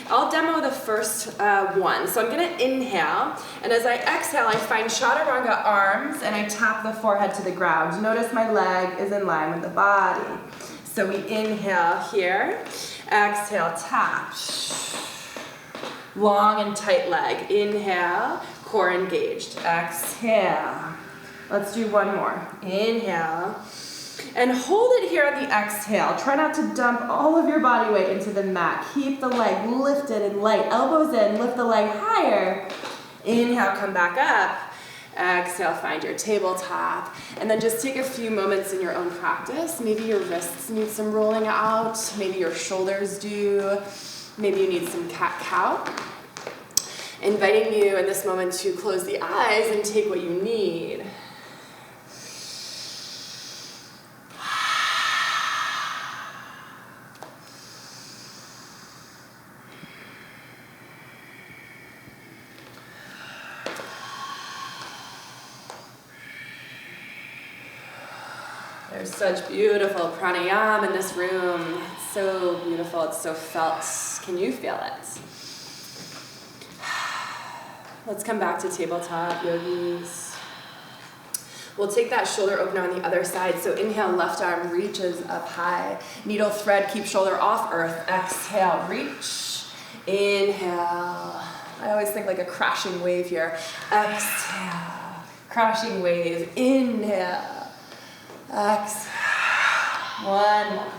A: I'll demo the first one. So I'm going to inhale, and as I exhale, I find Chaturanga arms, and I tap the forehead to the ground. Notice my leg is in line with the body. So we inhale here, exhale, tap. Long and tight leg. Inhale, core engaged. Exhale. Let's do one more. Inhale. And hold it here on the exhale. Try not to dump all of your body weight into the mat. Keep the leg lifted and light. Elbows in, lift the leg higher. Inhale, come back up. Exhale, find your tabletop. And then just take a few moments in your own practice. Maybe your wrists need some rolling out. Maybe your shoulders do. Maybe you need some cat-cow. Inviting you in this moment to close the eyes and take what you need. There's such beautiful pranayama in this room. It's so beautiful, it's so felt. Can you feel it? Let's come back to tabletop, yogis. We'll take that shoulder opener on the other side. So inhale, left arm reaches up high. Needle thread, keep shoulder off earth. Exhale, reach. Inhale. I always think like a crashing wave here. Exhale, crashing wave. Inhale. Exhale. One more.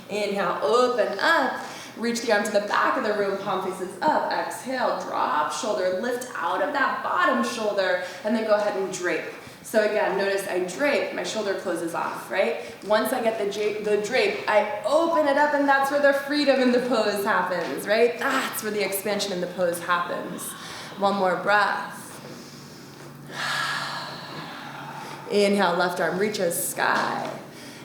A: Inhale, open up. Reach the arm to the back of the room, palm faces up. Exhale, drop shoulder, lift out of that bottom shoulder, and then go ahead and drape. So again, notice I drape, my shoulder closes off, right? Once I get the drape, I open it up, and that's where the freedom in the pose happens, right? That's where the expansion in the pose happens. One more breath. Inhale, left arm reaches sky.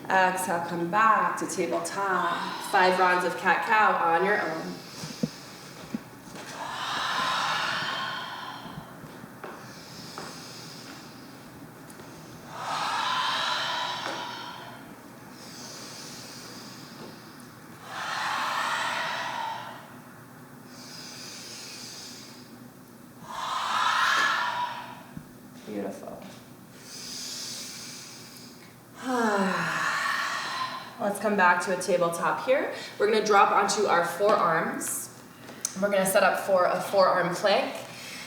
A: Exhale, come back to tabletop. 5 rounds of cat-cow on your own. Beautiful. Let's come back to a tabletop here. We're going to drop onto our forearms. We're going to set up for a forearm plank.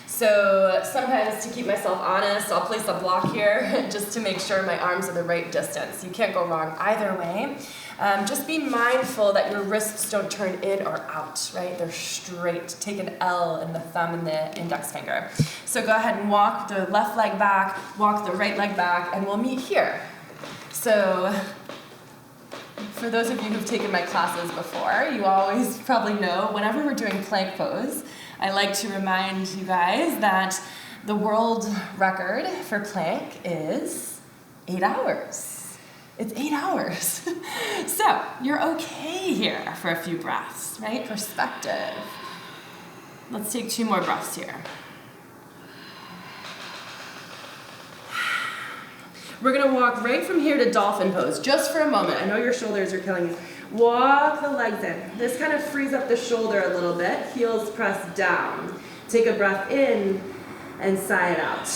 A: So sometimes to keep myself honest, I'll place a block here just to make sure my arms are the right distance. You can't go wrong either way. Just be mindful that your wrists don't turn in or out, right? They're straight. Take an L in the thumb and the index finger. So go ahead and walk the left leg back, walk the right leg back, and we'll meet here. So for those of you who've taken my classes before, you always probably know whenever we're doing plank pose, I like to remind you guys that the world record for plank is 8 hours. It's 8 hours. So you're okay here for a few breaths, right? Perspective. Let's take 2 more breaths here. We're going to walk right from here to dolphin pose, just for a moment. I know your shoulders are killing you. Walk the legs in. This kind of frees up the shoulder a little bit. Heels press down. Take a breath in and sigh it out.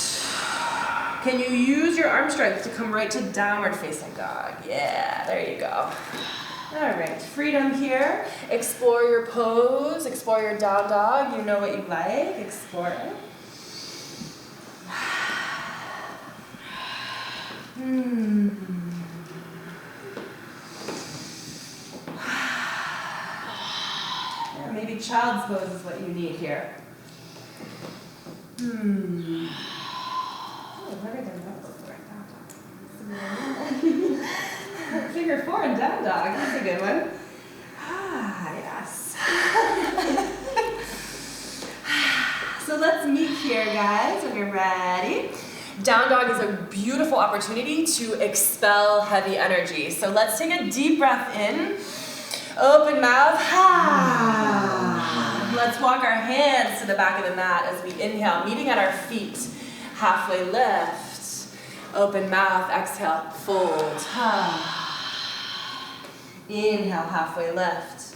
A: Can you use your arm strength to come right to downward facing dog? Yeah, there you go. All right, freedom here. Explore your pose, explore your down dog. You know what you like, explore it. Yeah, maybe child's pose is what you need here. Oh, I've never done that before. Down dog. Figure 4 and down dog. That's a good one. Yes. So let's meet here, guys, when you're ready. Down dog is a beautiful opportunity to expel heavy energy. So let's take a deep breath in. Open mouth. Let's walk our hands to the back of the mat as we inhale, meeting at our feet. Halfway lift. Open mouth. Exhale. Fold. Inhale. Halfway lift.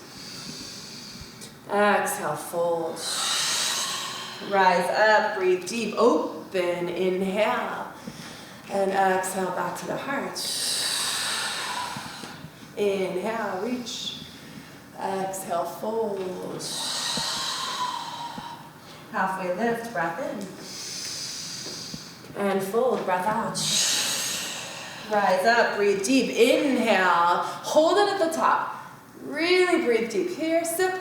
A: Exhale. Fold. Rise up. Breathe deep. Open. Inhale. And exhale back to the heart. Inhale. Reach. Exhale. Fold. Halfway lift. Breath in. And fold. Breath out. Rise up. Breathe deep. Inhale. Hold it at the top. Really breathe deep. Here. Sip.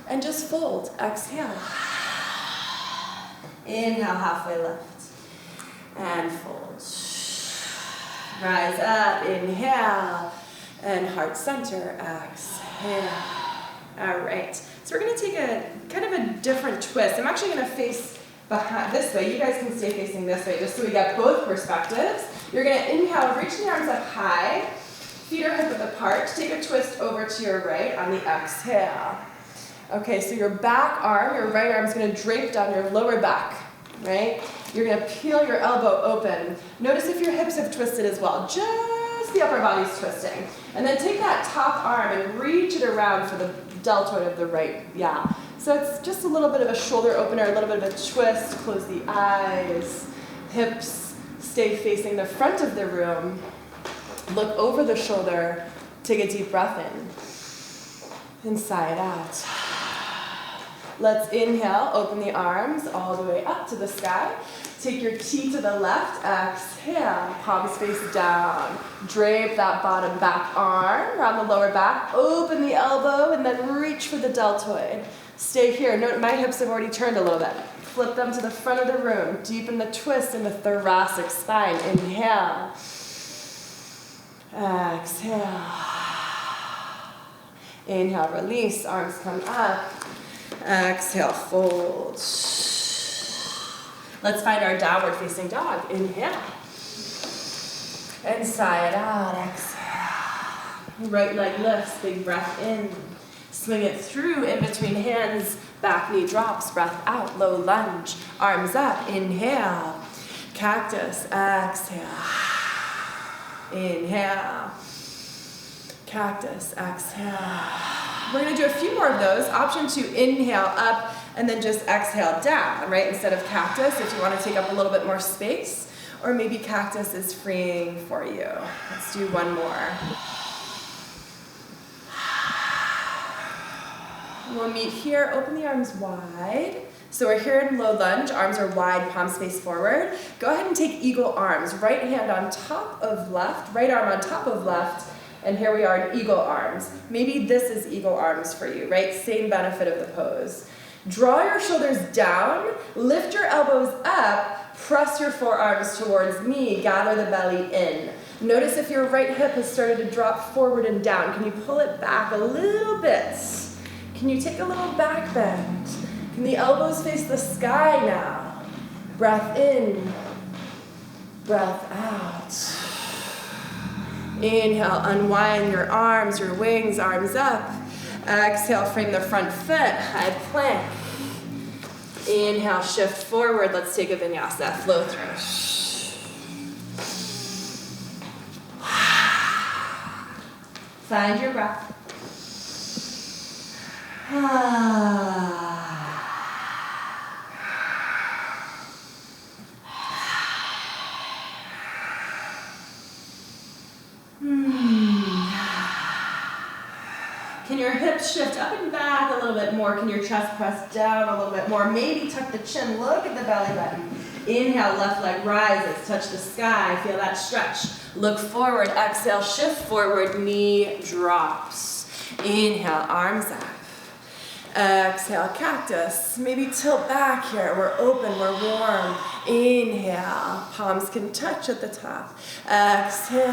A: And just fold. Exhale.
B: Inhale, halfway lift. And fold. Rise up, inhale. And heart center, exhale. All right. So we're going to take a kind of a different twist. I'm actually going to face behind this way. You guys can stay facing this way just so we get both perspectives. You're going to inhale, reach the arms up high. Feet are hip width apart. Take a twist over to your right on the exhale. Okay, so your back arm, your right arm is going to drape down your lower back, right? You're going to peel your elbow open. Notice if your hips have twisted as well. Just the upper body's twisting. And then take that top arm and reach it around for the deltoid of the right. Yeah. So it's just a little bit of a shoulder opener, a little bit of a twist. Close the eyes. Hips stay facing the front of the room. Look over the shoulder. Take a deep breath in. And sigh it out. Let's inhale, open the arms all the way up to the sky. Take your T to the left, exhale, palms face down. Drape that bottom back arm around the lower back. Open the elbow and then reach for the deltoid. Stay here. Note my hips have already turned a little bit. Flip them to the front of the room. Deepen the twist in the thoracic spine. Inhale. Exhale. Inhale, release, arms come up. Exhale, fold. Let's find our downward facing dog. Inhale. And sigh it out. Exhale. Right leg lifts, big breath in. Swing it through in between hands. Back knee drops, breath out, low lunge. Arms up, inhale. Cactus, exhale. Inhale. Cactus, exhale. We're going to do a few more of those. Option 2, inhale up and then just exhale down, right? Instead of cactus, if you want to take up a little bit more space, or maybe cactus is freeing for you. Let's do one more. We'll meet here, open the arms wide. So we're here in low lunge, arms are wide, palms face forward. Go ahead and take eagle arms, right hand on top of left, right arm on top of left, and here we are in eagle arms. Maybe this is eagle arms for you, right? Same benefit of the pose. Draw your shoulders down, lift your elbows up, press your forearms towards me, gather the belly in. Notice if your right hip has started to drop forward and down. Can you pull it back a little bit? Can you take a little back bend? Can the elbows face the sky now? Breath in, breath out. Inhale, unwind your arms, your wings, arms up. Exhale, frame the front foot, high plank. Inhale, shift forward. Let's take a vinyasa, flow through. Find your breath. Can your hips shift up and back a little bit more? Can your chest press down a little bit more? Maybe tuck the chin, look at the belly button. Inhale, left leg rises, touch the sky, feel that stretch. Look forward, exhale, shift forward, knee drops. Inhale, arms up. Exhale, cactus. Maybe tilt back here. We're open, we're warm. Inhale, palms can touch at the top. Exhale.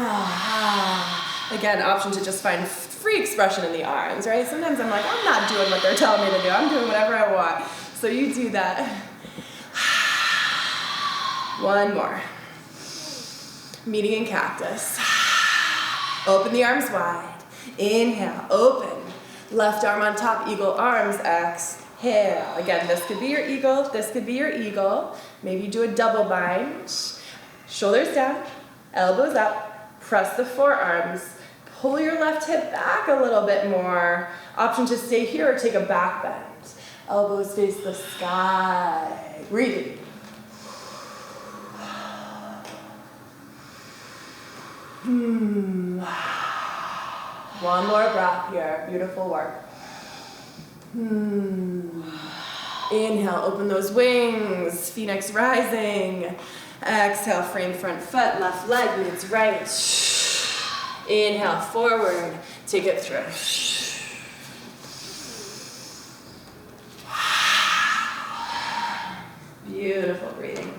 B: Again, option to just find free expression in the arms, right? Sometimes I'm like, I'm not doing what they're telling me to do. I'm doing whatever I want. So you do that. One more. Meeting in cactus. Open the arms wide. Inhale, open. Left arm on top, eagle arms, exhale. Again, this could be your eagle, this could be your eagle. Maybe do a double bind. Shoulders down, elbows up, press the forearms. Pull your left hip back a little bit more. Option to stay here or take a back bend. Elbows face the sky. Breathing. One more breath here. Beautiful work. Inhale, open those wings. Phoenix rising. Exhale, frame front foot. Left leg meets right. Inhale, forward. Take it through. Beautiful breathing.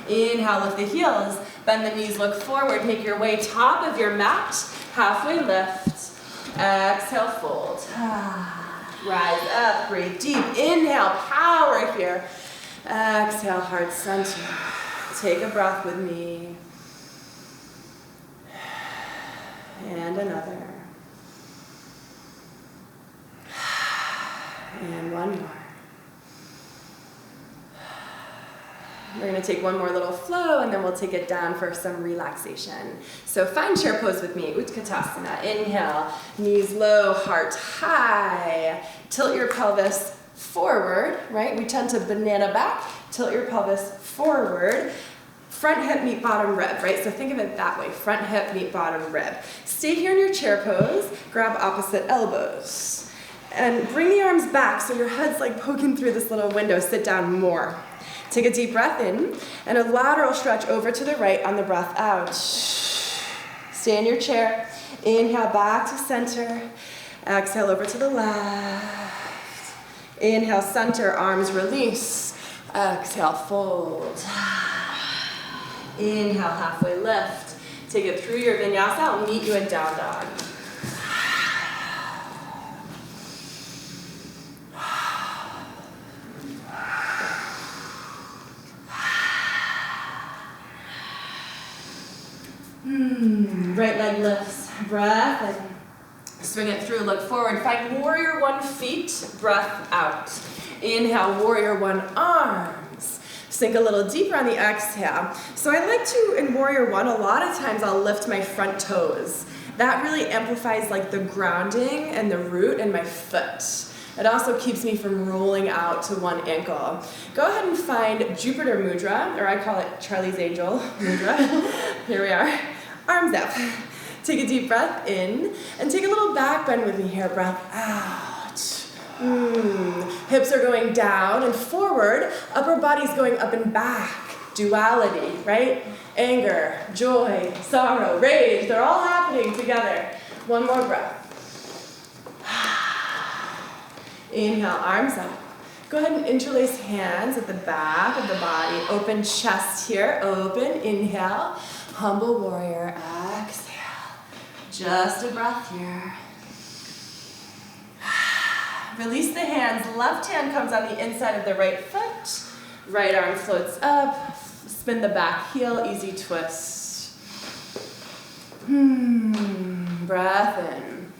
B: Inhale, lift the heels. Bend the knees, look forward. Make your way top of your mat. Halfway lift. Exhale, fold. Rise up, breathe deep. Inhale, power here. Exhale, heart center. Take a breath with me. And another. And one more. We're going to take one more little flow and then we'll take it down for some relaxation. So find chair pose with me, Utkatasana. Inhale, knees low, heart high. Tilt your pelvis forward, right? We tend to banana back. Tilt your pelvis forward. Front hip meet bottom rib, right? So think of it that way. Front hip meet bottom rib. Stay here in your chair pose. Grab opposite elbows. And bring the arms back so your head's like poking through this little window. Sit down more. Take a deep breath in and a lateral stretch over to the right on the breath out. Stay in your chair. Inhale back to center. Exhale over to the left. Inhale, center, arms release. Exhale, fold. Inhale, halfway lift. Take it through your vinyasa. I'll meet you in down dog. Right leg lifts, breath, and swing it through, look forward. Find warrior one feet, breath out. Inhale, warrior one arms. Sink a little deeper on the exhale. So I like to, in warrior one, a lot of times I'll lift my front toes. That really amplifies like the grounding and the root in my foot. It also keeps me from rolling out to one ankle. Go ahead and find Jupiter Mudra, or I call it Charlie's Angel Mudra. Here we are. Arms up. Take a deep breath in, and take a little back bend with me here. Breath out. Hips are going down and forward. Upper body's going up and back. Duality, right? Anger, joy, sorrow, rage, they're all happening together. One more breath. Inhale, arms up. Go ahead and interlace hands at the back of the body. Open chest here, open, inhale. Humble warrior, exhale. Just a breath here. Release the hands. Left hand comes on the inside of the right foot. Right arm floats up. Spin the back heel, easy twist. Breath in.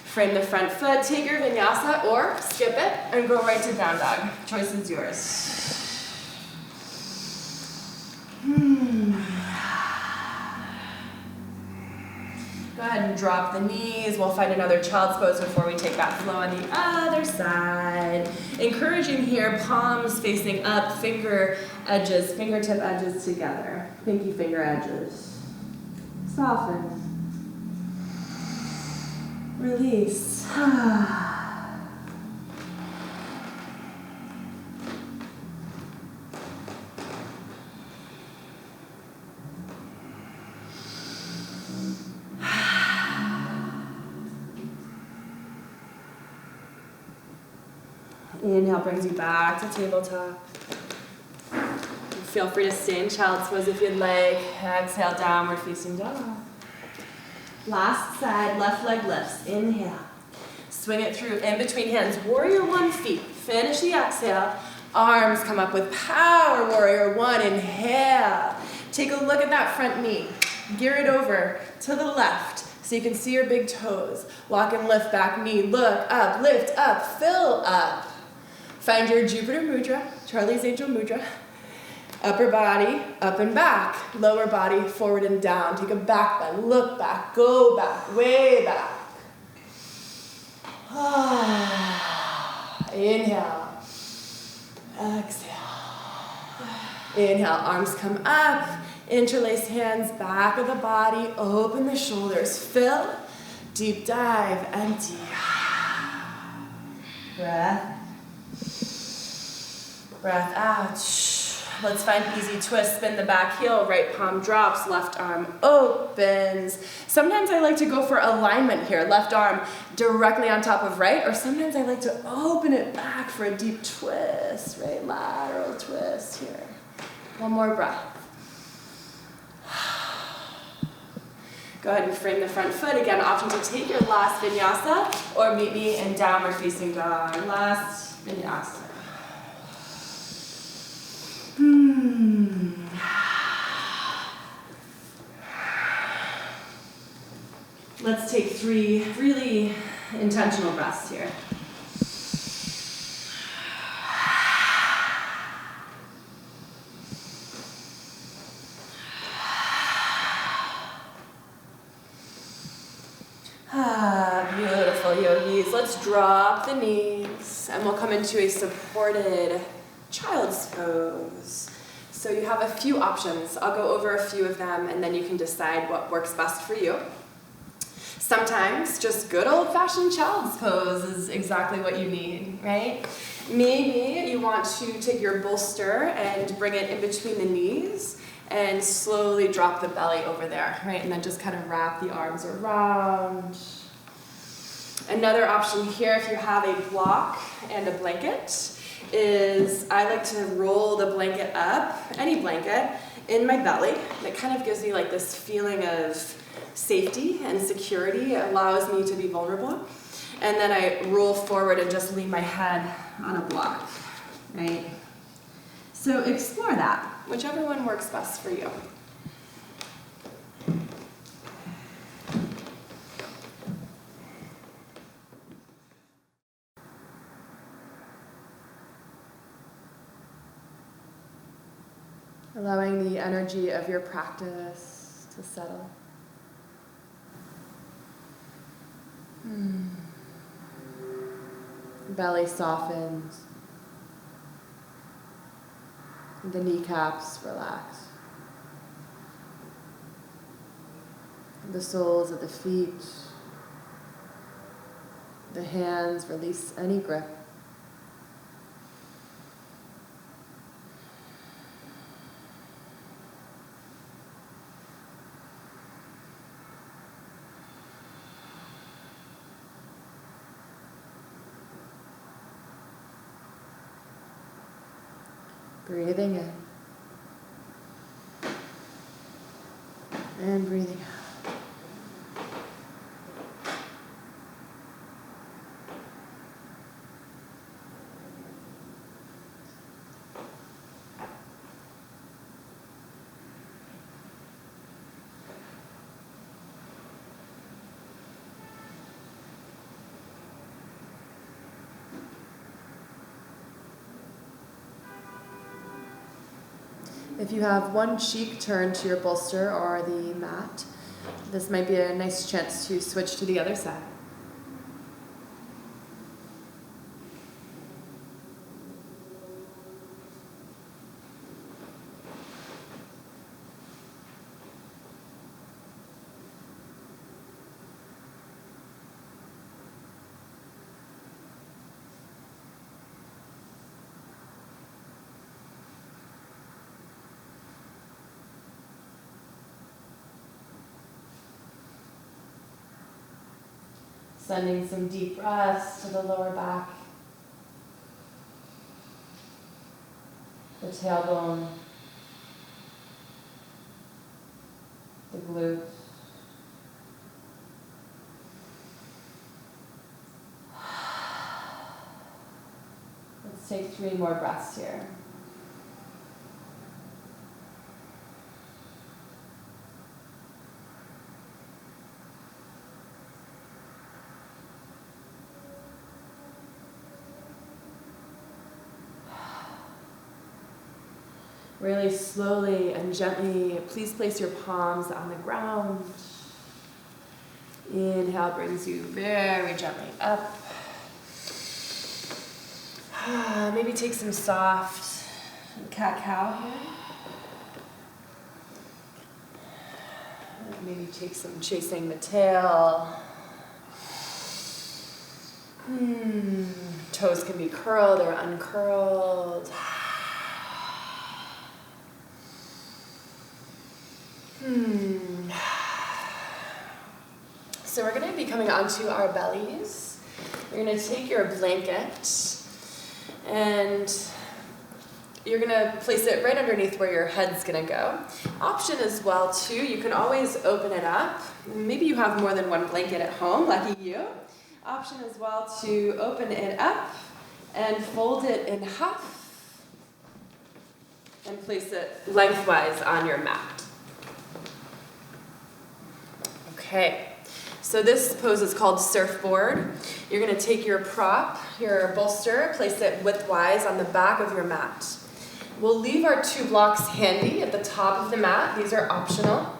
B: Frame the front foot. Take your vinyasa or skip it and go right to down dog. Choice is yours. Go ahead and drop the knees. We'll find another child's pose before we take that flow on the other side. Encouraging here, palms facing up, fingertip edges together. Pinky finger edges. Soften. Release. Inhale brings you back to tabletop. Feel free to stay in child's pose if you'd like. Exhale, downward facing dog. Last side, left leg lifts. Inhale. Swing it through in between hands. Warrior one feet. Finish the exhale. Arms come up with power. Warrior one. Inhale. Take a look at that front knee. Gear it over to the left so you can see your big toes. Walk and lift back knee. Look up, lift up, fill up. Find your Jupiter Mudra, Charlie's Angel Mudra. Upper body, up and back. Lower body, forward and down. Take a back bend, look back, go back, way back. Inhale. Exhale. Inhale, arms come up. Interlace hands, back of the body. Open the shoulders, fill. Deep dive, empty. Breath. Breath out.
A: Let's find easy twist. Spin the back heel, right palm drops, left arm opens. Sometimes I like to go for alignment here. Left arm directly on top of right, or sometimes I like to open it back for a deep twist, right? Lateral twist here. One more breath. Go ahead and frame the front foot. Again, option to take your last vinyasa or meet me in downward facing dog. Last vinyasa. Let's take 3 really intentional breaths here. Beautiful, yogis. Let's drop the knees and we'll come into a supported child's pose. So you have a few options. I'll go over a few of them and then you can decide what works best for you. Sometimes just good old-fashioned child's pose is exactly what you need, right? Maybe you want to take your bolster and bring it in between the knees and slowly drop the belly over there, right? And then just kind of wrap the arms around. Another option here, if you have a block and a blanket, is I like to roll the blanket up, any blanket, in my belly. It kind of gives me like this feeling of safety and security. It allows me to be vulnerable. And then I roll forward and just lean my head on a block, right? So explore that, whichever one works best for you. Allowing the energy of your practice to settle. Belly softens. The kneecaps relax. The soles of the feet. The hands release any grip. Breathing in and breathing out. If you have one cheek turned to your bolster or the mat, this might be a nice chance to switch to the other side. Sending some deep breaths to the lower back, the tailbone, the glutes. Let's take 3 more breaths here. Really slowly and gently, please place your palms on the ground. Inhale brings you very gently up. Maybe take some soft cat-cow here. Maybe take some chasing the tail. Toes can be curled or uncurled. So we're going to be coming onto our bellies. You're going to take your blanket and you're going to place it right underneath where your head's going to go. Option as well too, you can always open it up. Maybe you have more than one blanket at home, lucky you. Option as well to open it up and fold it in half and place it lengthwise on your mat. Okay. So this pose is called surfboard. You're going to take your prop, your bolster, place it widthwise on the back of your mat. We'll leave our 2 blocks handy at the top of the mat. These are optional.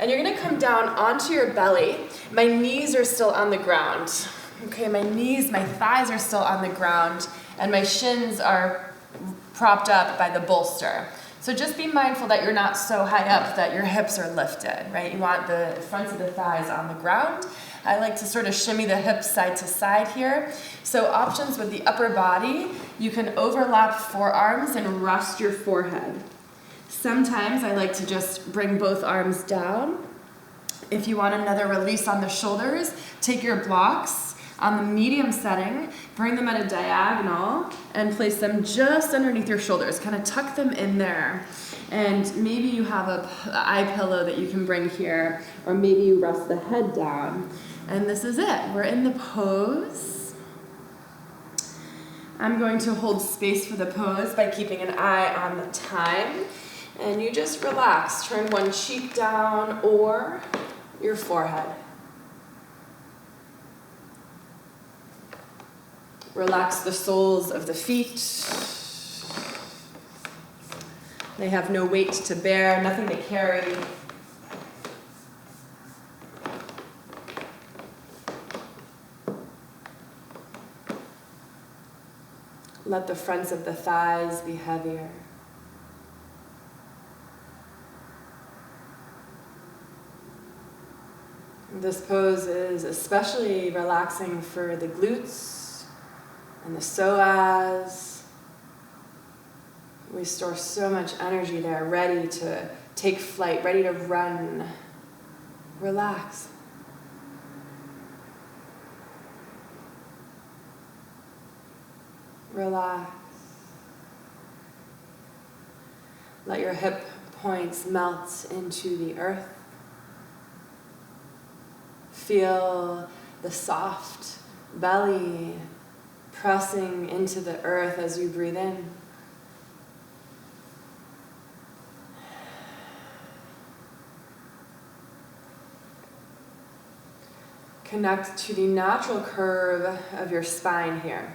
A: And you're going to come down onto your belly. My knees are still on the ground. Okay, my thighs are still on the ground, and my shins are propped up by the bolster. So just be mindful that you're not so high up that your hips are lifted, right? You want the fronts of the thighs on the ground. I like to sort of shimmy the hips side to side here. So options with the upper body, you can overlap forearms and rest your forehead. Sometimes I like to just bring both arms down. If you want another release on the shoulders, take your blocks on the medium setting, bring them at a diagonal, and place them just underneath your shoulders. Kind of tuck them in there. And maybe you have an eye pillow that you can bring here, or maybe you rest the head down. And this is it. We're in the pose. I'm going to hold space for the pose by keeping an eye on the time. And you just relax. Turn one cheek down or your forehead. Relax the soles of the feet. They have no weight to bear, nothing to carry. Let the fronts of the thighs be heavier. This pose is especially relaxing for the glutes and the psoas. We store so much energy there, ready to take flight, ready to run. Relax. Relax. Let your hip points melt into the earth. Feel the soft belly pressing into the earth as you breathe in. Connect to the natural curve of your spine here.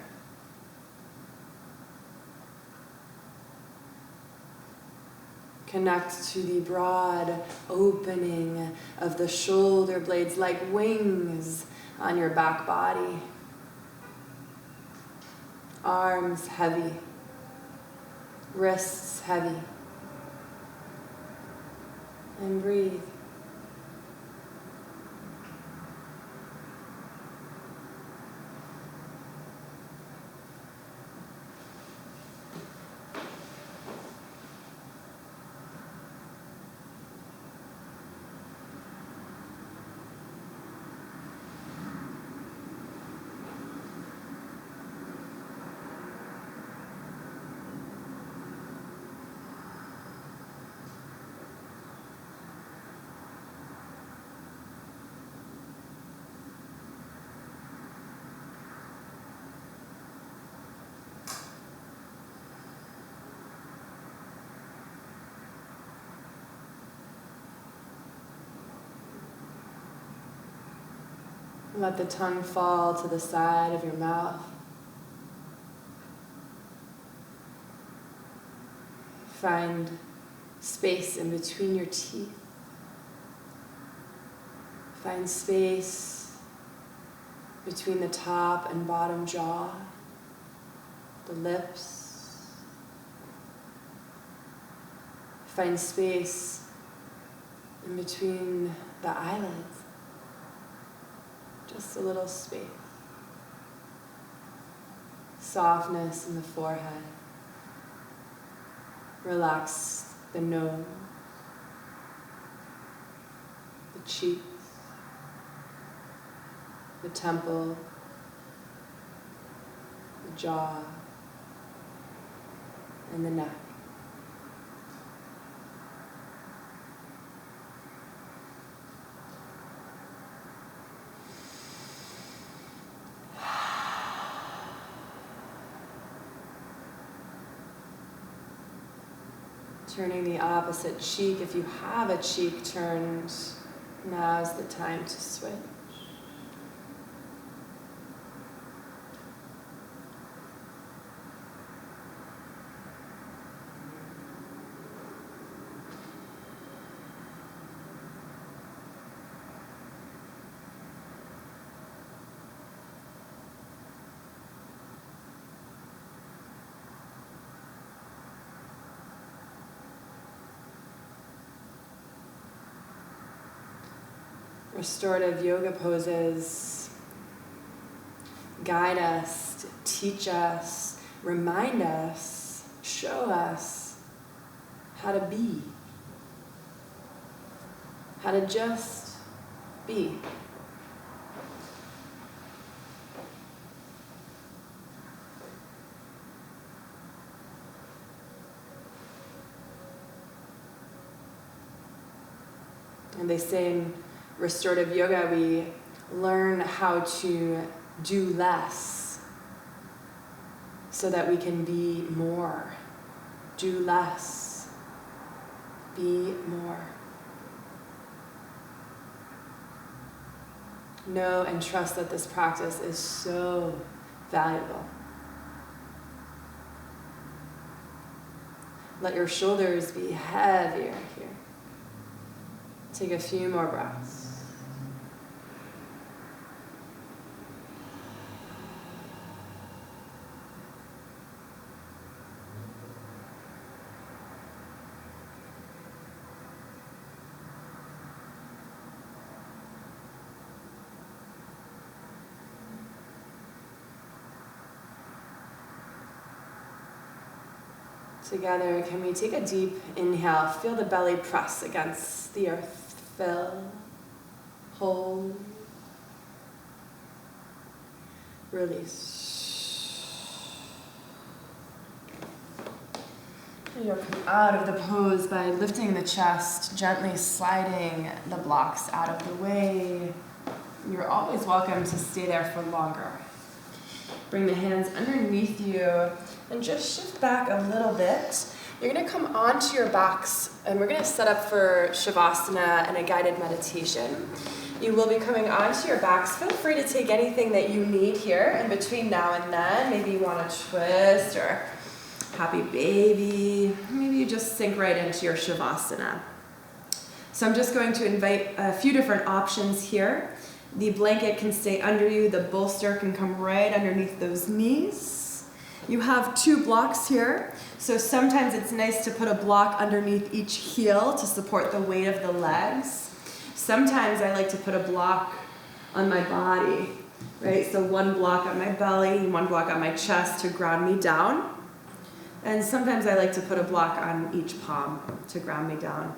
A: Connect to the broad opening of the shoulder blades like wings on your back body. Arms heavy, wrists heavy. And breathe. Let the tongue fall to the side of your mouth. Find space in between your teeth. Find space between the top and bottom jaw, the lips. Find space in between the eyelids. Just a little space. Softness in the forehead. Relax the nose, the cheeks, the temple, the jaw, and the neck. Turning the opposite cheek. If you have a cheek turned, now's the time to switch. Restorative yoga poses guide us, teach us, remind us, show us how to be, how to just be. And they say in restorative yoga, we learn how to do less so that we can be more. Do less, be more. Know and trust that this practice is so valuable. Let your shoulders be heavier here. Take a few more breaths. Together, can we take a deep inhale? Feel the belly press against the earth. Fill, hold, release. And you'll come out of the pose by lifting the chest, gently sliding the blocks out of the way. You're always welcome to stay there for longer. Bring the hands underneath you and just shift back a little bit. You're going to come onto your backs and we're going to set up for Shavasana and a guided meditation. You will be coming onto your backs. Feel free to take anything that you need here in between now and then. Maybe you want to twist or happy baby. Maybe you just sink right into your Shavasana. So I'm just going to invite a few different options here. The blanket can stay under you. The bolster can come right underneath those knees. You have two blocks here. So sometimes it's nice to put a block underneath each heel to support the weight of the legs. Sometimes I like to put a block on my body, right? So one block on my belly and one block on my chest to ground me down. And sometimes I like to put a block on each palm to ground me down.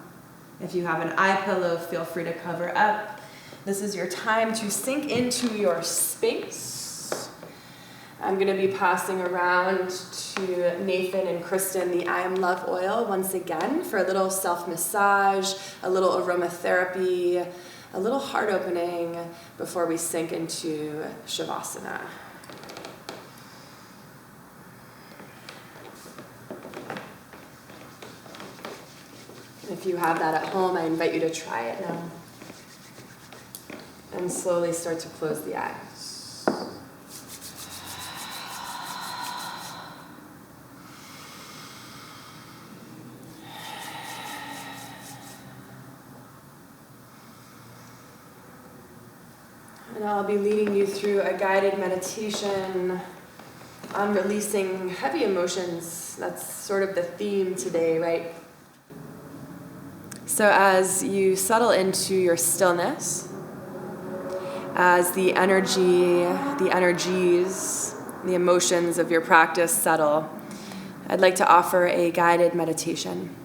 A: If you have an eye pillow, feel free to cover up. This is your time to sink into your space. I'm going to be passing around to Nathan and Kristen the I Am Love oil once again for a little self-massage, a little aromatherapy, a little heart opening before we sink into Shavasana. If you have that at home, I invite you to try it now. And slowly start to close the eyes. And I'll be leading you through a guided meditation on releasing heavy emotions. That's sort of the theme today, right? So as you settle into your stillness, as the energy, the energies, the emotions of your practice settle, I'd like to offer a guided meditation.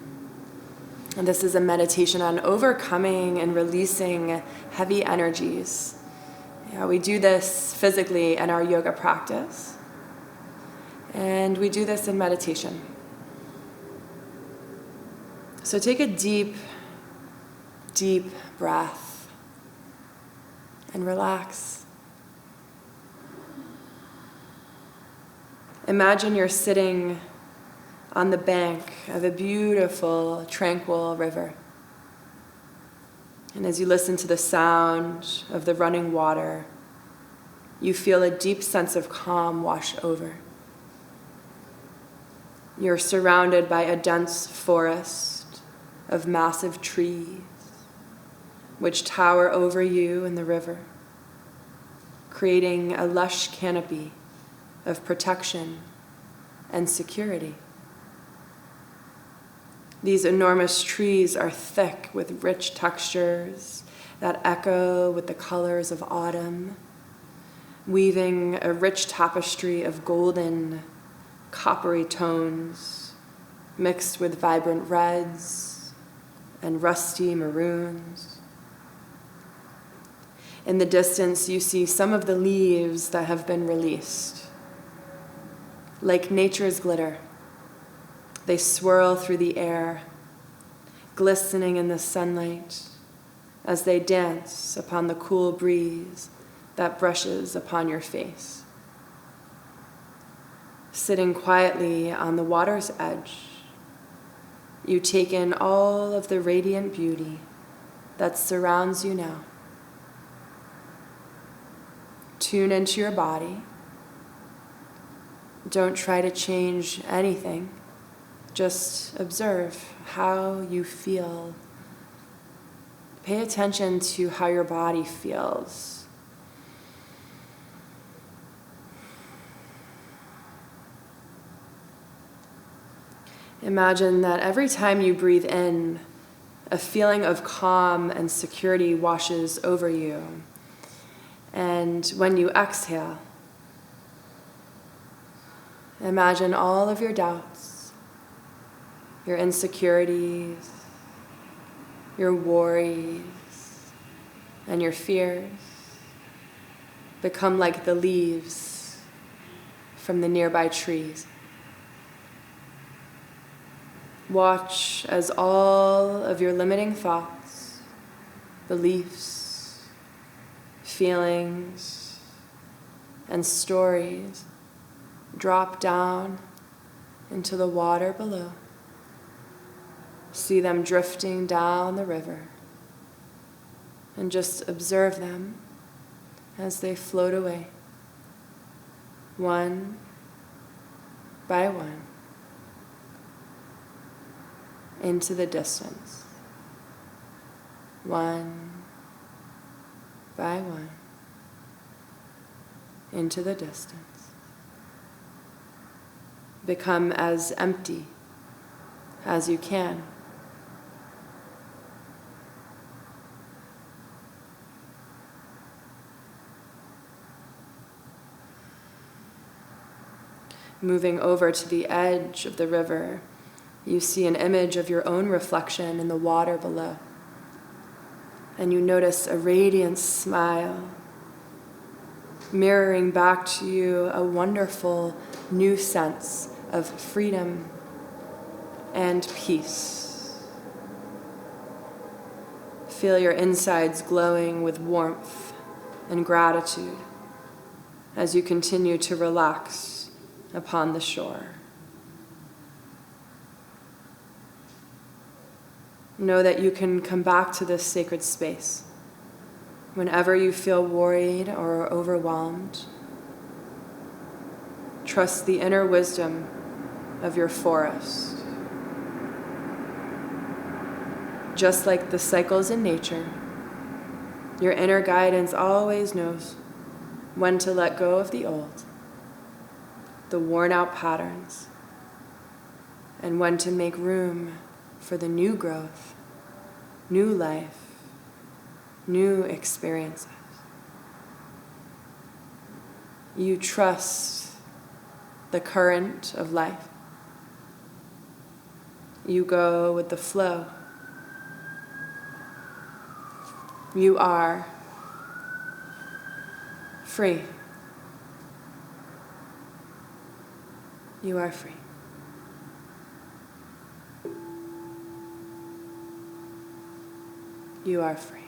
A: And this is a meditation on overcoming and releasing heavy energies Yeah, we do this physically in our yoga practice, and we do this in meditation. So take a deep, deep breath and relax. Imagine you're sitting on the bank of a beautiful, tranquil river. And as you listen to the sound of the running water, you feel a deep sense of calm wash over. You're surrounded by a dense forest of massive trees, which tower over you in the river, creating a lush canopy of protection and security. These enormous trees are thick with rich textures that echo with the colors of autumn, weaving a rich tapestry of golden, coppery tones mixed with vibrant reds and rusty maroons. In the distance, you see some of the leaves that have been released. Like nature's glitter, they swirl through the air, glistening in the sunlight as they dance upon the cool breeze that brushes upon your face. Sitting quietly on the water's edge, you take in all of the radiant beauty that surrounds you now. Tune into your body. Don't try to change anything. Just observe how you feel. Pay attention to how your body feels. Imagine that every time you breathe in, a feeling of calm and security washes over you. And when you exhale, imagine all of your doubts, your insecurities, your worries, and your fears become like the leaves from the nearby trees. Watch as all of your limiting thoughts, beliefs, feelings, and stories drop down into the water below. See them drifting down the river, and just observe them as they float away, one by one, into the distance, one by one, into the distance. Become as empty as you can. Moving over to the edge of the river, you see an image of your own reflection in the water below. And you notice a radiant smile, mirroring back to you a wonderful new sense of freedom and peace. Feel your insides glowing with warmth and gratitude as you continue to relax upon the shore. Know that you can come back to this sacred space whenever you feel worried or overwhelmed. Trust the inner wisdom of your forest. Just like the cycles in nature, your inner guidance always knows when to let go of the old, the worn-out patterns, and when to make room for the new growth, new life, new experiences. You trust the current of life. You go with the flow. You are free. You are free. You are free.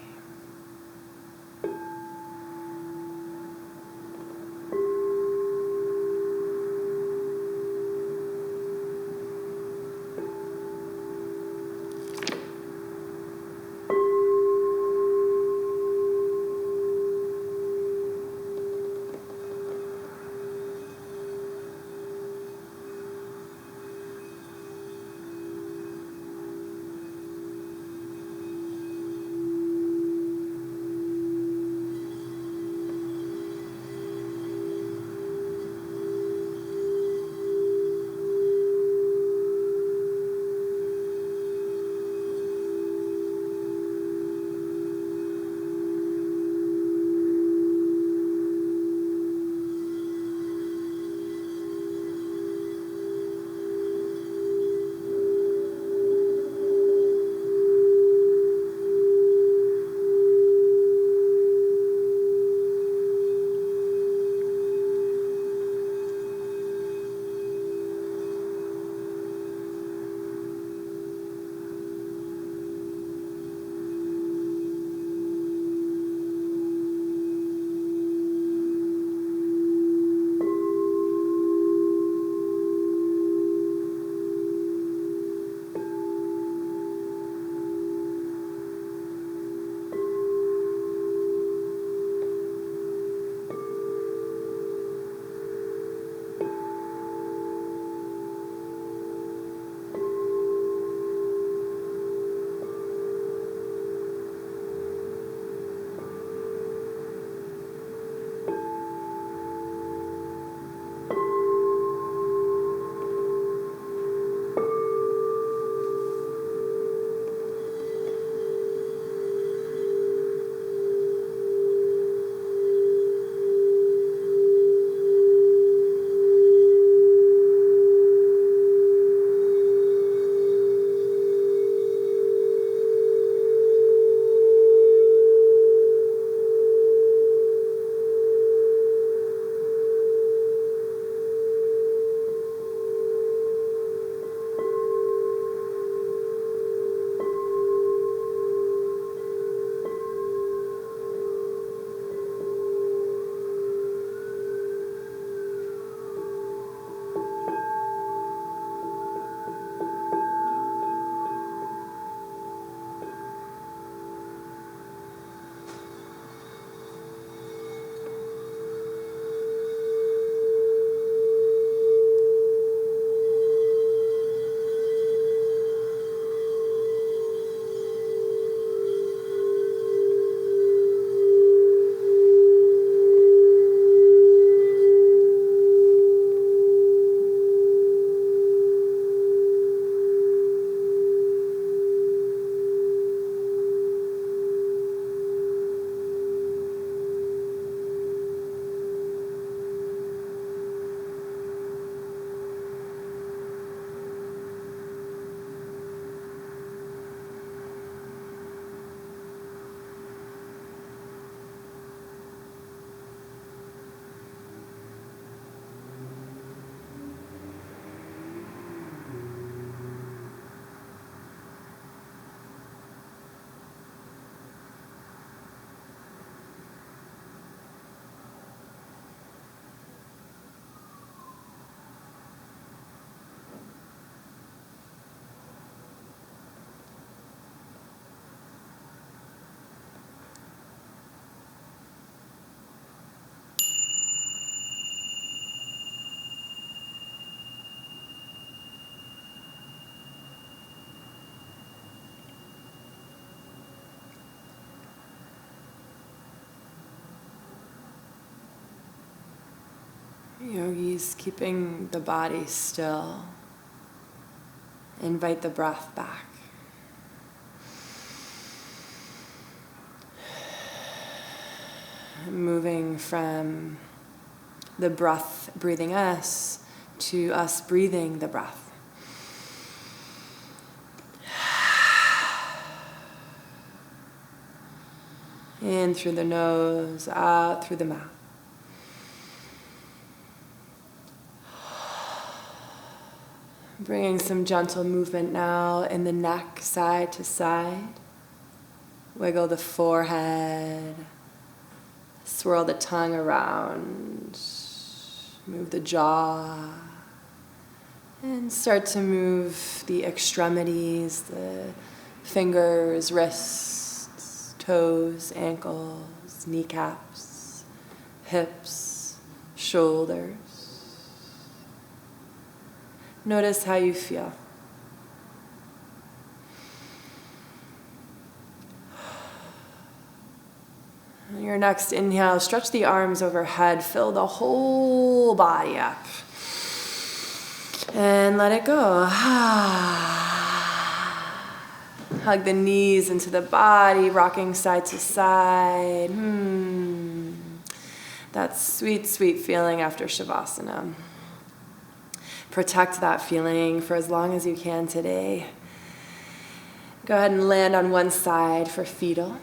A: Yogis, keeping the body still. Invite the breath back. Moving from the breath breathing us to us breathing the breath. In through the nose, out through the mouth. Bringing some gentle movement now in the neck, side to side. Wiggle the forehead. Swirl the tongue around. Move the jaw. And start to move the extremities, the fingers, wrists, toes, ankles, kneecaps, hips, shoulders. Notice how you feel. On your next inhale, stretch the arms overhead, fill the whole body up. And let it go. Hug the knees into the body, rocking side to side. That sweet, sweet feeling after Shavasana. Protect that feeling for as long as you can today. Go ahead and land on one side for fetal.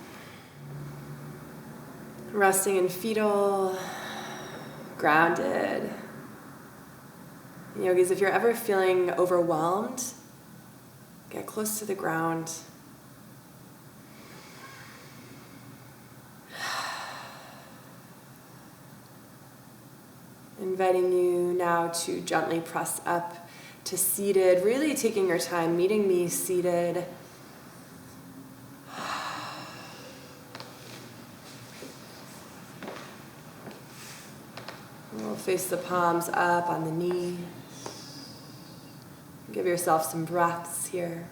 A: Resting in fetal, grounded. Yogis, if you're ever feeling overwhelmed, get close to the ground. Inviting you now to gently press up to seated, really taking your time, meeting me seated. We'll face the palms up on the knees. Give yourself some breaths here.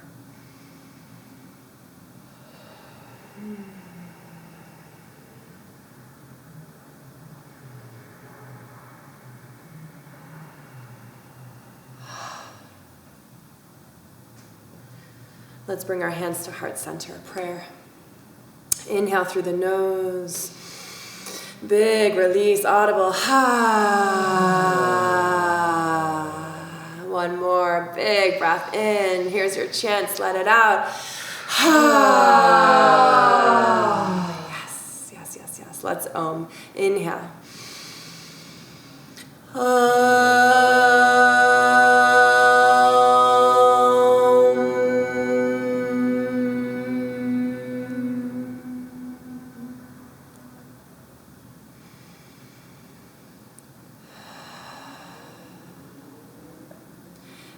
A: Let's bring our hands to heart center, prayer. Inhale through the nose. Big release, audible. One more big breath in. Here's your chance, let it out. Yes, yes, yes, yes. Let's Om. Inhale.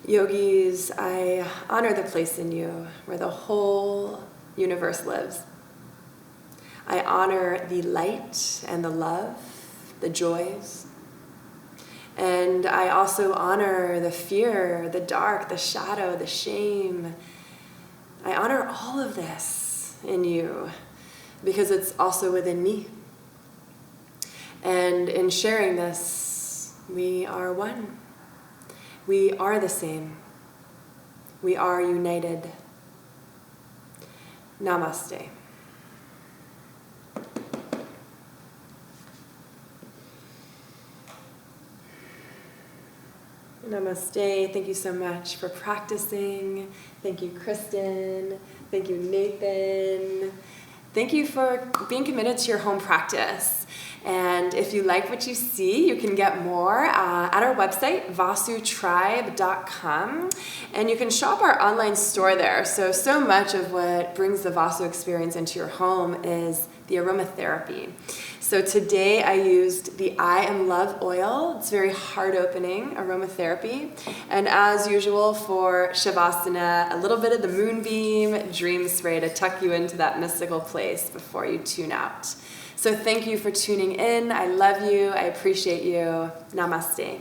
A: Yogis, I honor the place in you where the whole universe lives. I honor the light and the love, the joys. And I also honor the fear, the dark, the shadow, the shame. I honor all of this in you because it's also within me. And in sharing this, we are one. We are the same. We are united. Namaste. Namaste. Thank you so much for practicing. Thank you, Kristen. Thank you, Nathan. Thank you for being committed to your home practice. And if you like what you see, you can get more at our website, vasutribe.com. And you can shop our online store there. So much of what brings the Vasu experience into your home is the aromatherapy. So today I used the I Am Love oil. It's very heart-opening aromatherapy. And as usual for Shavasana, a little bit of the moonbeam dream spray to tuck you into that mystical place before you tune out. So thank you for tuning in. I love you. I appreciate you. Namaste.